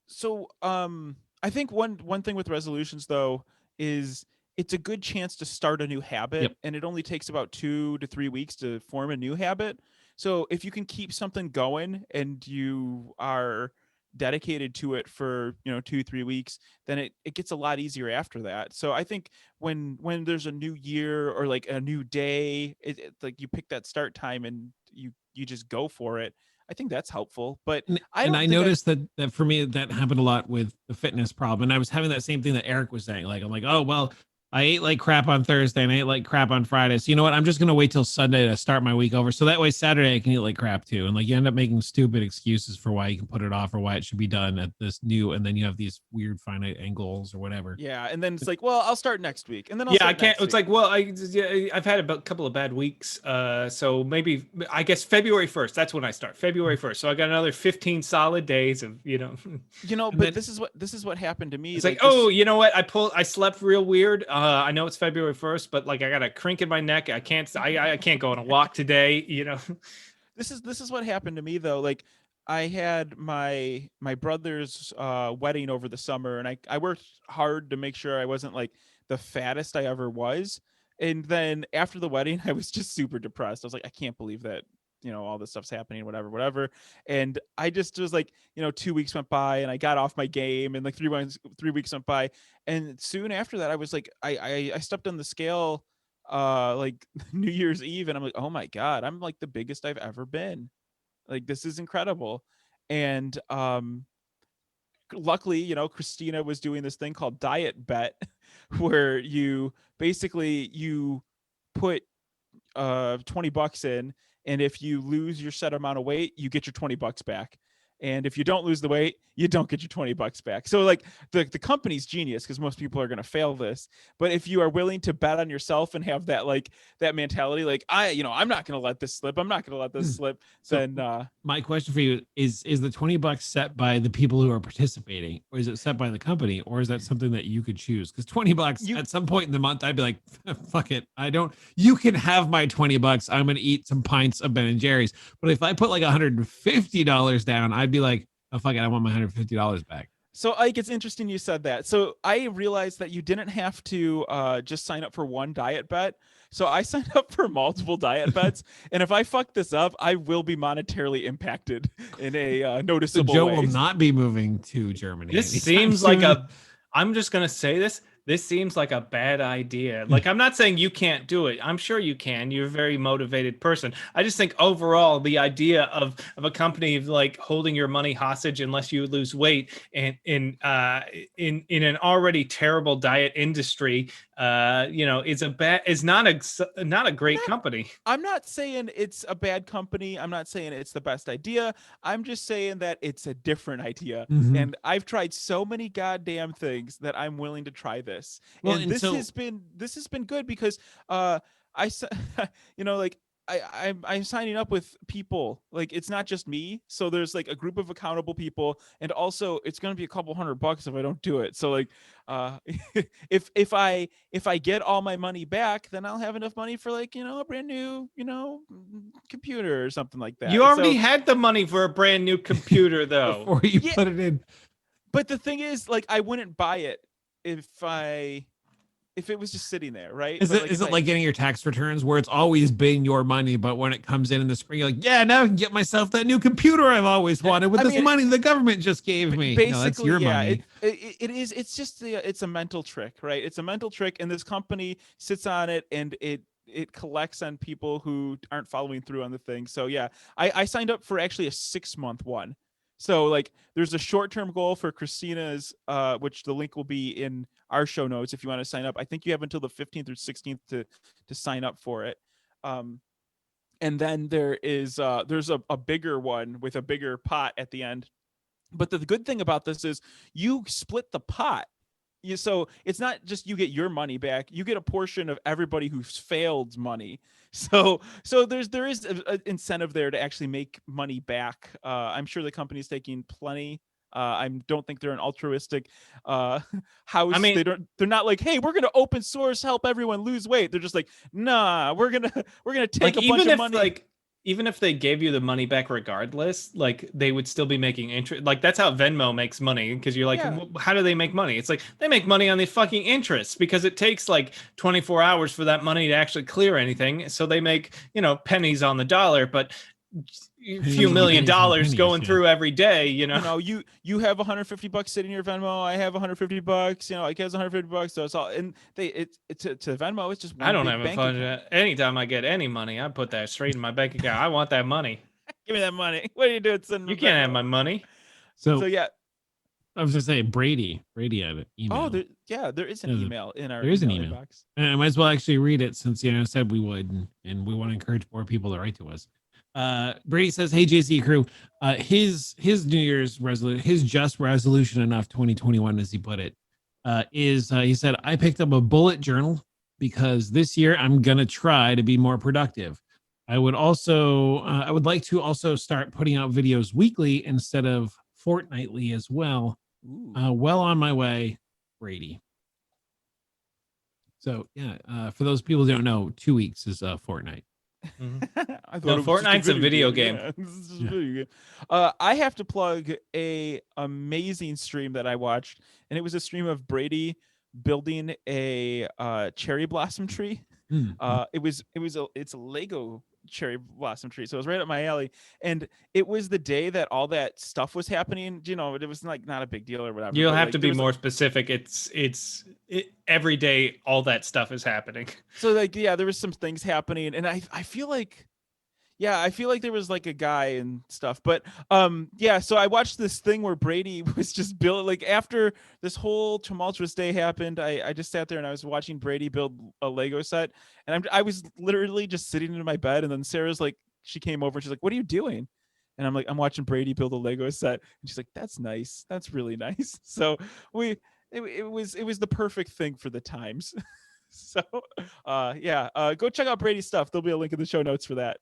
So, I think one thing with resolutions though is it's a good chance to start a new habit, Yep. and it only takes about 2 to 3 weeks to form a new habit. So if you can keep something going and you are dedicated to it for 2-3 weeks, then it gets a lot easier after that. So I think when there's a new year or like a new day, like you pick that start time and you just go for it. I think that's helpful. But I noticed that for me that happened a lot with the fitness problem, and I was having that same thing that Eric was saying. Like I'm like, oh well, I ate like crap on Thursday and I ate like crap on Friday. So you know what? I'm just gonna wait till Sunday to start my week over. So that way Saturday I can eat like crap too. And like you end up making stupid excuses for why you can put it off or why it should be done at this new, and then you have these weird finite end goals or whatever. Yeah, and then it's like, well, I'll start next week, and then I can't. It's like, well, I've had a couple of bad weeks, so maybe I guess February 1st. That's when I start. February 1st. So I got another 15 solid days of But this is what happened to me. It's like, oh, you know what? I slept real weird. I know it's February 1st, but like I got a crink in my neck. I can't go on a walk today. This is what happened to me though. Like I had my brother's wedding over the summer, and I worked hard to make sure I wasn't like the fattest I ever was. And then after the wedding, I was just super depressed. I was like, I can't believe that all this stuff's happening, whatever. And I just was like, 2 weeks went by and I got off my game, and like 3 weeks went by, and soon after that I was like, I stepped on the scale like New Year's Eve, and I'm like, oh my God, I'm like the biggest I've ever been. Like this is incredible. And luckily, Christina was doing this thing called Diet Bet where you basically you put $20 in, and if you lose your set amount of weight, you get your $20 back. And if you don't lose the weight, you don't get your $20 back. So like the company's genius, because most people are going to fail this. But if you are willing to bet on yourself and have that that mentality, like I'm not going to let this slip. I'm not going to let this slip. So then my question for you is the $20 set by the people who are participating, or is it set by the company, or is that something that you could choose? Because $20 at some point in the month, I'd be like, fuck it. You can have my $20. I'm going to eat some pints of Ben and Jerry's. But if I put like $150 down, I'd be like, oh, fuck it. I want my $150 back. So Ike, it's interesting you said that. So I realized that you didn't have to just sign up for one diet bet. So I signed up for multiple diet bets, and if I fuck this up, I will be monetarily impacted in a noticeable Joe way. will not be moving to Germany. This seems like I'm just gonna say this. This seems like a bad idea. Like, I'm not saying you can't do it. I'm sure you can. You're a very motivated person. I just think overall, the idea of a company like holding your money hostage unless you lose weight, and in an already terrible diet industry, is not a great company. I'm not saying it's a bad company. I'm not saying it's the best idea. I'm just saying that it's a different idea. Mhm. And I've tried so many goddamn things that I'm willing to try this. Well, And and this so- has been good because like I'm signing up with people. Like it's not just me. So there's like a group of accountable people, and also it's gonna be a couple $100 if I don't do it. So like if I get all my money back, then I'll have enough money for like, a brand new, computer or something like that. You already So, had the money for a brand new computer, though. before you Yeah. put it in. But the thing is, like, I wouldn't buy it if it was just sitting there, right? Is But, it if like getting your tax returns where it's always been your money, but when it comes in the spring, you're like, yeah, now I can get myself that new computer I've always wanted with I this mean, money the government just gave me. basically, No, that's your yeah, money. it is. It's just it's a mental trick, right? It's a mental trick, and this company sits on it, and it collects on people who aren't following through on the thing. So yeah, I signed up for actually a 6-month one. So like there's a short-term goal for Christina's, which the link will be in our show notes if you want to sign up. I think you have until the 15th or 16th to sign up for it. And then there's a bigger one with a bigger pot at the end. But the good thing about this is you split the pot. So it's not just you get your money back, you get a portion of everybody who's failed money. So there is an incentive there to actually make money back. I'm sure the company's taking plenty. I don't think they're an altruistic house. I mean- they're not like, hey, we're gonna open source help everyone lose weight. They're just like, nah, we're gonna take a bunch of money. Even if they gave you the money back regardless, like they would still be making interest. Like that's how Venmo makes money, because you're like, Yeah. How do they make money? It's like they make money on the fucking interest, because it takes like 24 hours for that money to actually clear anything. So they make, pennies on the dollar, but a few $1 million going through every day, You have $150 sitting in your Venmo. I have $150. Ike has $150. So it's all, and to Venmo, it's just one I don't big have a bank fund. account. Anytime I get any money, I put that straight in my bank account. I want that money. Give me that money. What are you doing? Sending You me can't have Venmo? my money. So yeah. I was just saying, Brady had an email. Oh, there is an email in our there is an email. inbox. And I might as well actually read it since said we would, and we want to encourage more people to write to us. Brady says, "Hey JC crew, his New Year's resolution, his just resolution enough 2021, as he put it, is he said, I picked up a bullet journal because this year I'm gonna try to be more productive. I would like to also start putting out videos weekly instead of fortnightly as well. Well on my way, Brady." So yeah, for those people who don't know, 2 weeks is Fortnite. I thought No, it was just Fortnite's a video game. Yeah, this is just a Yeah. video game. I have to plug a amazing stream that I watched, and it was a stream of Brady building a cherry blossom tree. It's a Lego cherry blossom tree, so it was right up my alley. And it was the day that all that stuff was happening. It was like not a big deal or whatever. You'll but, have like, to there be was, more specific. It's every day. All that stuff is happening. So like, yeah, there was some things happening, and I feel like, yeah, I feel like there was like a guy and stuff. But yeah, so I watched this thing where Brady was just building, like after this whole tumultuous day happened, I just sat there and I was watching Brady build a Lego set, and I was literally just sitting in my bed, and then Sarah's like, she came over and she's like, "What are you doing?" And I'm like, "I'm watching Brady build a Lego set." And she's like, "That's nice. That's really nice." So it was the perfect thing for the times. So yeah, go check out Brady's stuff. There'll be a link in the show notes for that.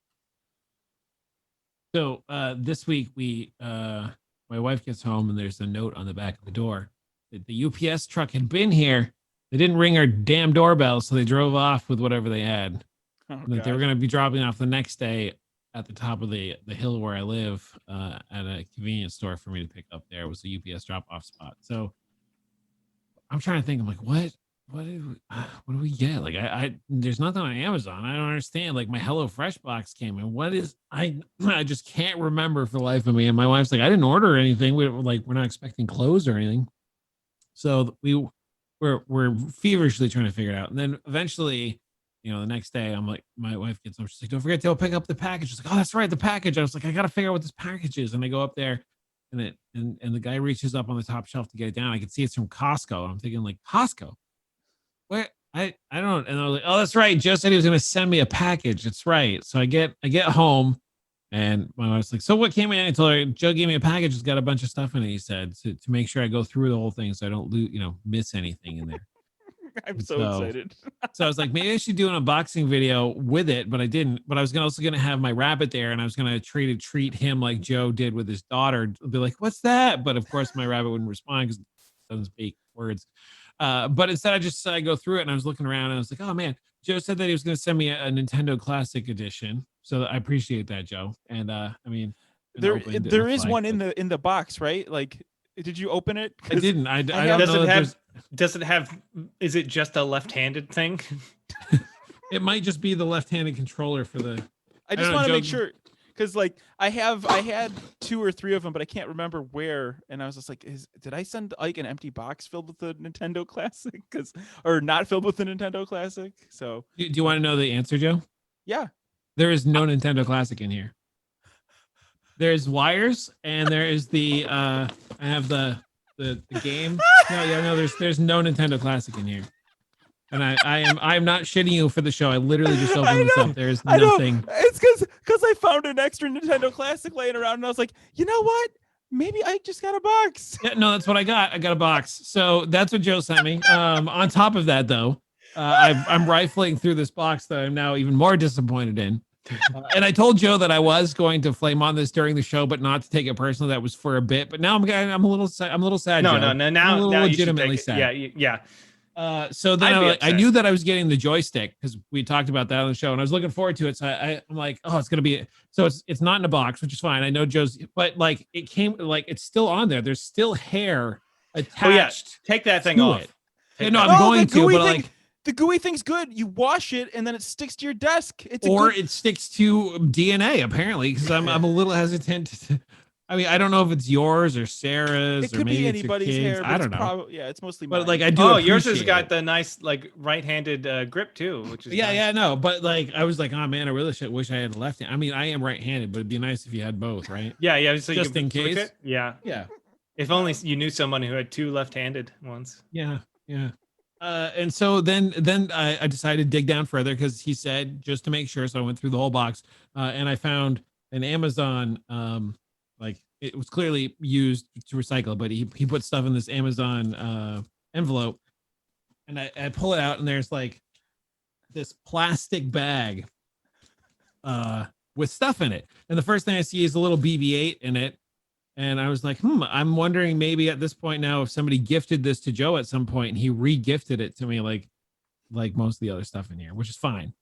So this week my wife gets home and there's a note on the back of the door that the UPS truck had been here. They didn't ring our damn doorbell, so they drove off with whatever they had. And that they were going to be dropping off the next day at the top of the hill where I live at a convenience store for me to pick up. There was a UPS drop off spot. So I'm trying to think. I'm like, what do we get? Like, I there's nothing on Amazon. I don't understand. Like, my HelloFresh box came in. What is I just can't remember for the life of me. And my wife's like, I didn't order anything. We're not expecting clothes or anything. So we're feverishly trying to figure it out. And then eventually, the next day, I'm like, my wife gets up. She's like, don't forget to go pick up the package. She's like, oh, that's right, the package. I was like, I gotta figure out what this package is. And I go up there, and the guy reaches up on the top shelf to get it down. I can see it's from Costco. I'm thinking, like, Costco? Where? I don't, and I was like, oh, that's right. Joe said he was going to send me a package. That's right. So I get home, and my wife's like, so what came in? I told her Joe gave me a package. It's got a bunch of stuff in it. He said to make sure I go through the whole thing so I don't miss anything in there. I'm And so excited. So I was like, maybe I should do an unboxing video with it, but I didn't. But I was also going to have my rabbit there, and I was going to treat him like Joe did with his daughter. Be like, what's that? But of course, my rabbit wouldn't respond because it doesn't speak words. But instead, I go through it, and I was looking around, and I was like, oh man, Joe said that he was going to send me a Nintendo Classic Edition. So I appreciate that, Joe. And I mean, there is one in the box, right? Like, did you open it? I didn't. I don't know. Does it have? Is it just a left-handed thing? It might just be the left-handed controller for the. I just want to make sure, because like I had 2 or 3 of them, but I can't remember where. And I was just like, did I send like an empty box filled with the Nintendo Classic? Or not filled with the Nintendo Classic? So do you want to know the answer, Joe? Yeah. There is no Nintendo Classic in here. There's wires, and there is the I have the game. No, there's no Nintendo Classic in here. And I'm not shitting you for the show. I literally just opened this up. There's nothing. It's because I found an extra Nintendo Classic laying around, and I was like, you know what? Maybe I just got a box. Yeah, no, that's what I got. I got a box. So that's what Joe sent me. On top of that, though, I'm rifling through this box that I'm now even more disappointed in. And I told Joe that I was going to flame on this during the show, but not to take it personal. That was for a bit. But now I'm a little sad. No, Joe. Now legitimately sad. Yeah. So then I knew that I was getting the joystick because we talked about that on the show, and I was looking forward to it. So I'm like, oh, it's gonna be. So it's not in a box, which is fine. I know Joe's, but like it came, like it's still on there. There's still hair attached. Oh yeah, take that thing off. Yeah, no, I'm going to, but like. The gooey thing's good. You wash it and then it sticks to your desk. It sticks to DNA apparently, because I'm a little hesitant. I mean, I don't know if it's yours or Sarah's. It could be anybody's hair. But I don't know. It's mostly mine. But like I do. Oh, yours has got the nice like right-handed grip too, which is nice. No. But like I was like, oh man, I really wish I had a left hand. I mean, I am right-handed, but it'd be nice if you had both, right? Yeah. So just in case. Yeah. If only you knew someone who had 2 left-handed ones. Yeah. And so then I decided to dig down further because he said just to make sure. So I went through the whole box and I found an Amazon, like it was clearly used to recycle, but he put stuff in this Amazon envelope, and I pull it out and there's like this plastic bag with stuff in it. And the first thing I see is a little BB-8 in it. And I was like, I'm wondering maybe at this point now if somebody gifted this to Joe at some point and he re-gifted it to me like most of the other stuff in here, which is fine.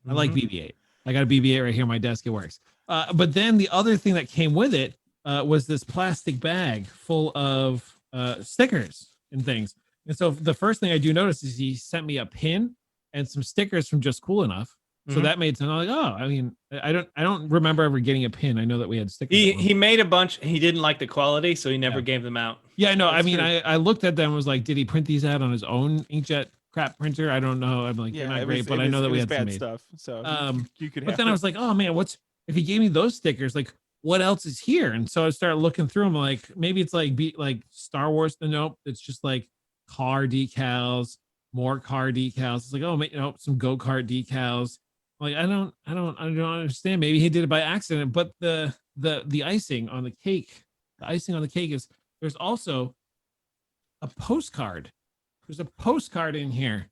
I like BB-8. I got a BB-8 right here on my desk. It works. But then the other thing that came with it was this plastic bag full of stickers and things. And so the first thing I do notice is he sent me a pin and some stickers from Just Cool Enough. So that made sense. I'm like, oh, I mean, I don't remember ever getting a pin. I know that we had stickers. He made a bunch. He didn't like the quality, so he never gave them out. Yeah, no, I mean, I looked at them and was like, did he print these out on his own inkjet crap printer? I don't know. I'm like, they're not great, but I know that we had some bad stuff. So you could. But then I was like, oh man, if he gave me those stickers? Like, what else is here? And so I started looking through them. Like, maybe it's like Star Wars. Nope, it's just like car decals, more car decals. It's like, oh, some go-kart decals. Like I don't understand. Maybe he did it by accident, but the icing on the cake, is there's also a postcard. There's a postcard in here.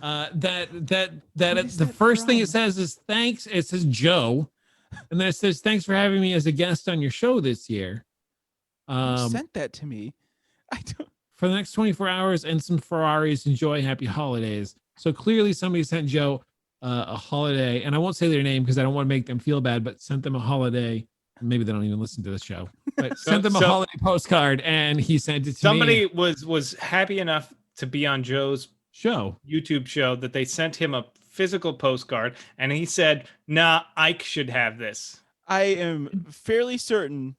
The first thing it says is thanks. It says Joe, and then it says thanks for having me as a guest on your show this year. You sent that to me. I don't. For the next 24 hours and some Ferraris. Enjoy. Happy holidays. So clearly somebody sent Joe a holiday, and I won't say their name because I don't want to make them feel bad, but sent them a holiday. Maybe they don't even listen to the show, but sent them a holiday postcard, and he sent it to somebody me. was happy enough to be on Joe's YouTube show that they sent him a physical postcard, and he said, nah, Ike should have this. I am fairly certain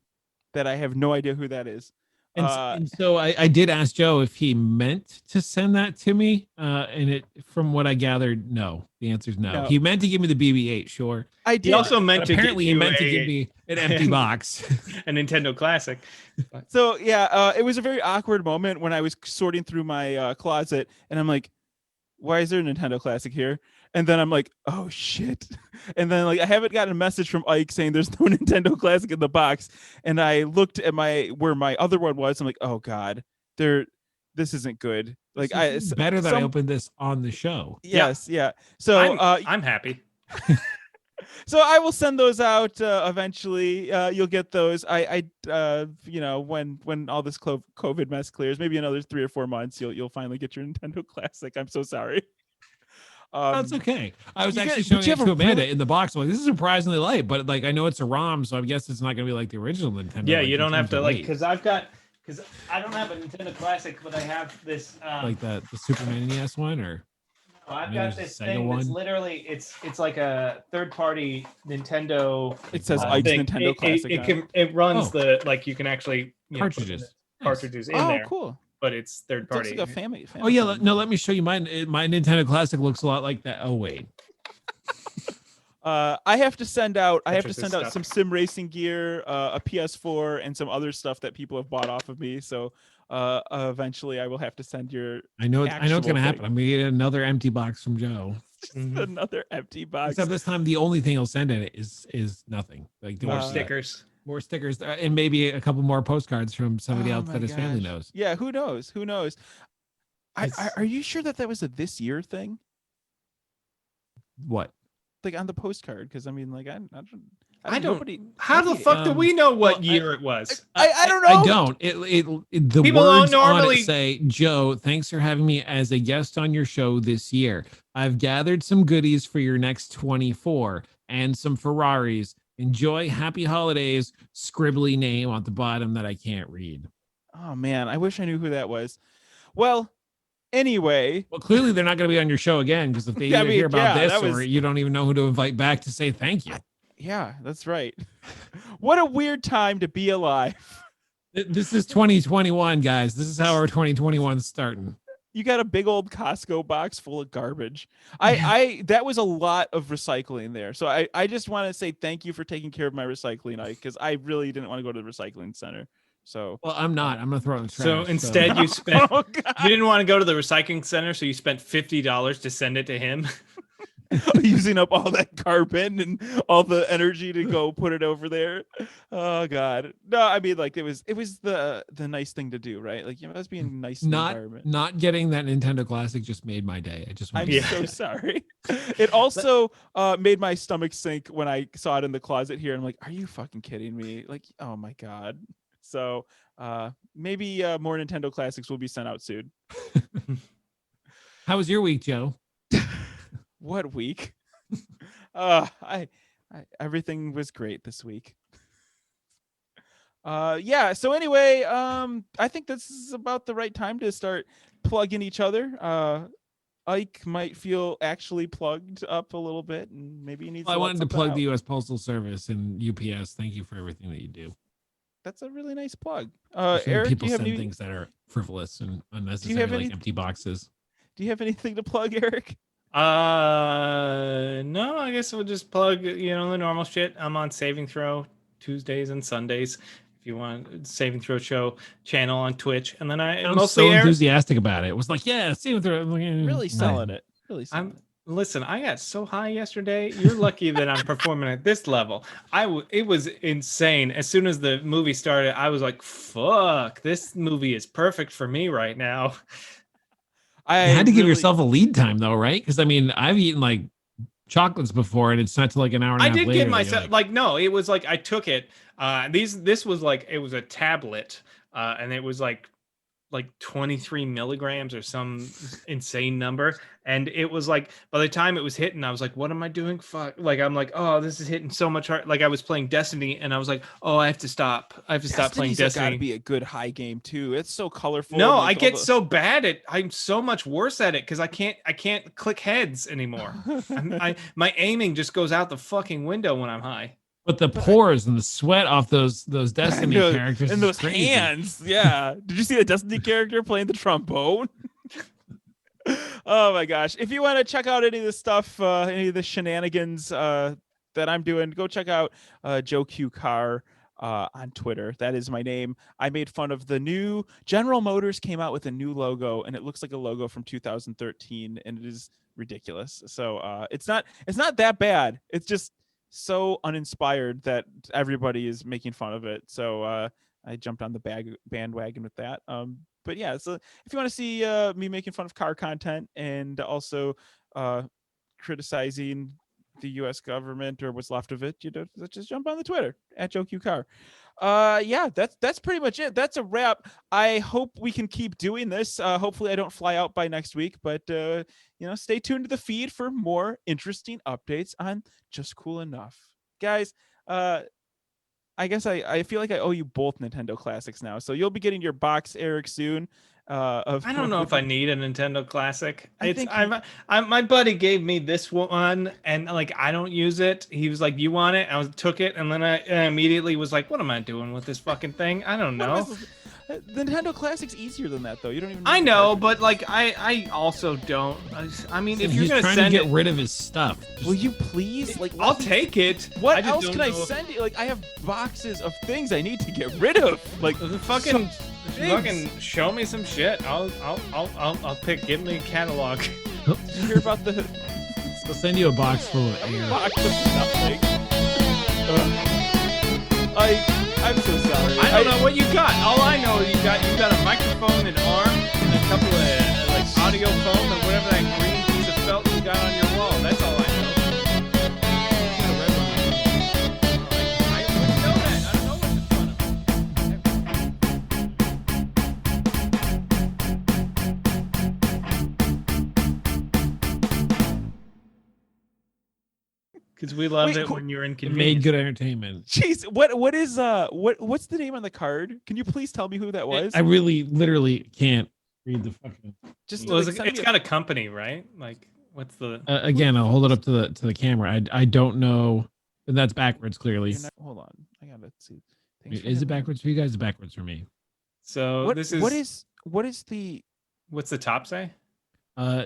that I have no idea who that is. And so I did ask Joe if he meant to send that to me. And from what I gathered, no. The answer is no. He meant to give me the BB-8, sure. I did. He also meant to apparently he meant to give me an empty box. A Nintendo Classic. So yeah, it was a very awkward moment when I was sorting through my closet, and I'm like, why is there a Nintendo Classic here? And then I'm like, oh shit. And then like I haven't gotten a message from Ike saying there's no Nintendo Classic in the box. And I looked at where my other one was. I'm like, oh God, this isn't good. Like It's better that I opened this on the show. Yes, yeah. So I'm happy. So I will send those out eventually. You'll get those. When all this COVID mess clears, maybe another 3 or 4 months, you'll finally get your Nintendo Classic. I'm so sorry. That's okay. I was actually showing it to Amanda in the box. I'm like, this is surprisingly light, but like I know it's a ROM, so I guess it's not going to be like the original Nintendo. Yeah, like, you don't have to like because I don't have a Nintendo Classic, but I have this like the Superman NES one or. I've got this thing that's literally it's like a third-party Nintendo. It says Ike's Nintendo Classic. It runs the like you can actually cartridges in there. Oh, cool! But it's third-party. It's like a family. Oh yeah, no. Let me show you mine. My Nintendo Classic looks a lot like that. Oh wait. I have to send out some sim racing gear, a PS4, and some other stuff that people have bought off of me. So eventually I will have to send your. I know it's gonna happen. I'm gonna get another empty box from Joe. Another empty box. Except this time the only thing he'll send in it is nothing. Like more stickers. More stickers, and maybe a couple more postcards from somebody else that his family knows. Yeah, who knows? Are you sure that was a this year thing? What? Like on the postcard? Because I mean, like I don't. How the fuck do we know what year it was? I don't know. I don't. The people words don't normally on it say, Joe, thanks for having me as a guest on your show this year. I've gathered some goodies for your next 24 and some Ferraris. Enjoy. Happy holidays. Scribbly name on the bottom that I can't read. Oh man, I wish I knew who that was. Well, anyway. Well, clearly they're not going to be on your show again because if they hear about this or you don't even know who to invite back to say thank you. Yeah, that's right. What a weird time to be alive. This is 2021, guys. This is how our 2021 is starting. You got a big old Costco box full of garbage. That was a lot of recycling there. So I just want to say thank you for taking care of my recycling, Ike, because I really didn't want to go to the recycling center. So well, I'm not. I'm gonna throw it in the trash. So instead, you spent. You didn't want to go to the recycling center, so you spent $50 to send it to him. Using up all that carbon and all the energy to go put it over there. Oh God. No, I mean like it was the nice thing to do, right? Like I was being nice to the environment. Not getting that Nintendo Classic just made my day. I'm so sorry. It also made my stomach sink when I saw it in the closet here. I'm like, are you fucking kidding me? Like, oh my God. So maybe more Nintendo Classics will be sent out soon. How was your week, Joe? What week? Everything was great this week. So anyway, I think this is about the right time to start plugging each other. Ike might feel actually plugged up a little bit and maybe he needs I wanted to plug the US Postal Service and UPS. Thank you for everything that you do. That's a really nice plug. Eric, people send things that are frivolous and unnecessary, like empty boxes. Do you have anything to plug, Eric? No, I guess we'll just plug, the normal shit. I'm on Savingthrow Tuesdays and Sundays. If you want Savingthrow show channel on Twitch, and then I'm mostly so enthusiastic about it. It was like, yeah, Savingthrow, really selling it. Really selling it. Listen, I got so high yesterday. You're lucky that I'm performing at this level. It was insane. As soon as the movie started, I was like, fuck, this movie is perfect for me right now. You had to give yourself a lead time though, right? Because I mean, I've eaten like chocolates before and it's not to like an hour and a half later. I did give myself no, it was like I took it. This was like it was a tablet, and it was like 23 milligrams or some insane number. And it was like, by the time it was hitting, I was like, what am I doing? Fuck. Like, I'm like, oh, this is hitting so much hard. Like I was playing Destiny and I was like, oh, I have to stop. I have to stop playing Destiny. Gotta be a good high game too. It's so colorful. No, I get so bad at, I'm so much worse at it. Cause I can't click heads anymore. My aiming just goes out the fucking window when I'm high. But the pores and the sweat off those Destiny characters and those hands. Yeah. Did you see the Destiny character playing the trombone? Oh my gosh. If you want to check out any of the stuff, any of the shenanigans that I'm doing, go check out Joe Q Carr on Twitter. That is my name. I made fun of the new General Motors came out with a new logo, and it looks like a logo from 2013, and it is ridiculous. So it's not that bad. It's just so uninspired that everybody is making fun of it. So I jumped on the bandwagon with that. But yeah, so if you want to see me making fun of car content and also criticizing the U.S. government or what's left of it, just jump on the Twitter at JoeQCar. Yeah, that's pretty much it. That's a wrap. I hope we can keep doing this. Hopefully I don't fly out by next week, but stay tuned to the feed for more interesting updates on Just Cool Enough. Guys, I guess I feel like I owe you both Nintendo Classics now. So you'll be getting your box, Eric, soon. I don't know if I need a Nintendo Classic. I My buddy gave me this one, and like I don't use it. He was like, "You want it?" Took it, and then I immediately was like, "What am I doing with this fucking thing? I don't know." The Nintendo Classic's easier than that, though. You don't even. I know, but like I also don't. I mean, if you're He's gonna trying to send get rid of his stuff. Will you please? Like, I'll take it. What else can I send you? Like, I have boxes of things I need to get rid of. Like, fucking show me some shit. I'll pick. Give me a catalog. Did you hear about the I'll send you a box full of air. box of nothing? I'm so sorry. I don't know what you got. All I know is you got a microphone, an arm, and a couple of like audio foam and whatever that green piece of felt you got on your wall. That's all I know. I wouldn't know that. I don't know what's in front of me. Because we love it when you're It inconvenienced. made good entertainment. Jeez, what's the name on the card? Can you please tell me who that was? I really, literally can't read the fucking. Just Well, like, it's got a company, right? Like, what's the? Again, I'll hold it up to the camera. I don't know, and that's backwards clearly. hold on, I gotta see. Is it backwards for you guys? It's backwards for me. So What, this is what is the? what's the top say?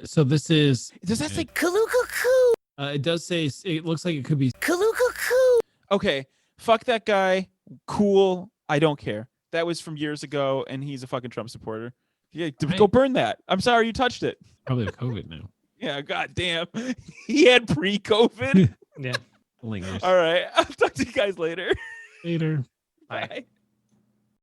So this is. Does that say Kalukuku. It does say. It looks like it could be. Kalukuku. okay? Fuck that guy. Cool. I don't care. That was from years ago, and he's a fucking Trump supporter. Yeah, Right. go burn that. I'm sorry you touched it. Probably have COVID now. Yeah, goddamn. He had pre-COVID. Yeah. Lingers. All right, I'll talk to you guys later. Later. Bye. Bye.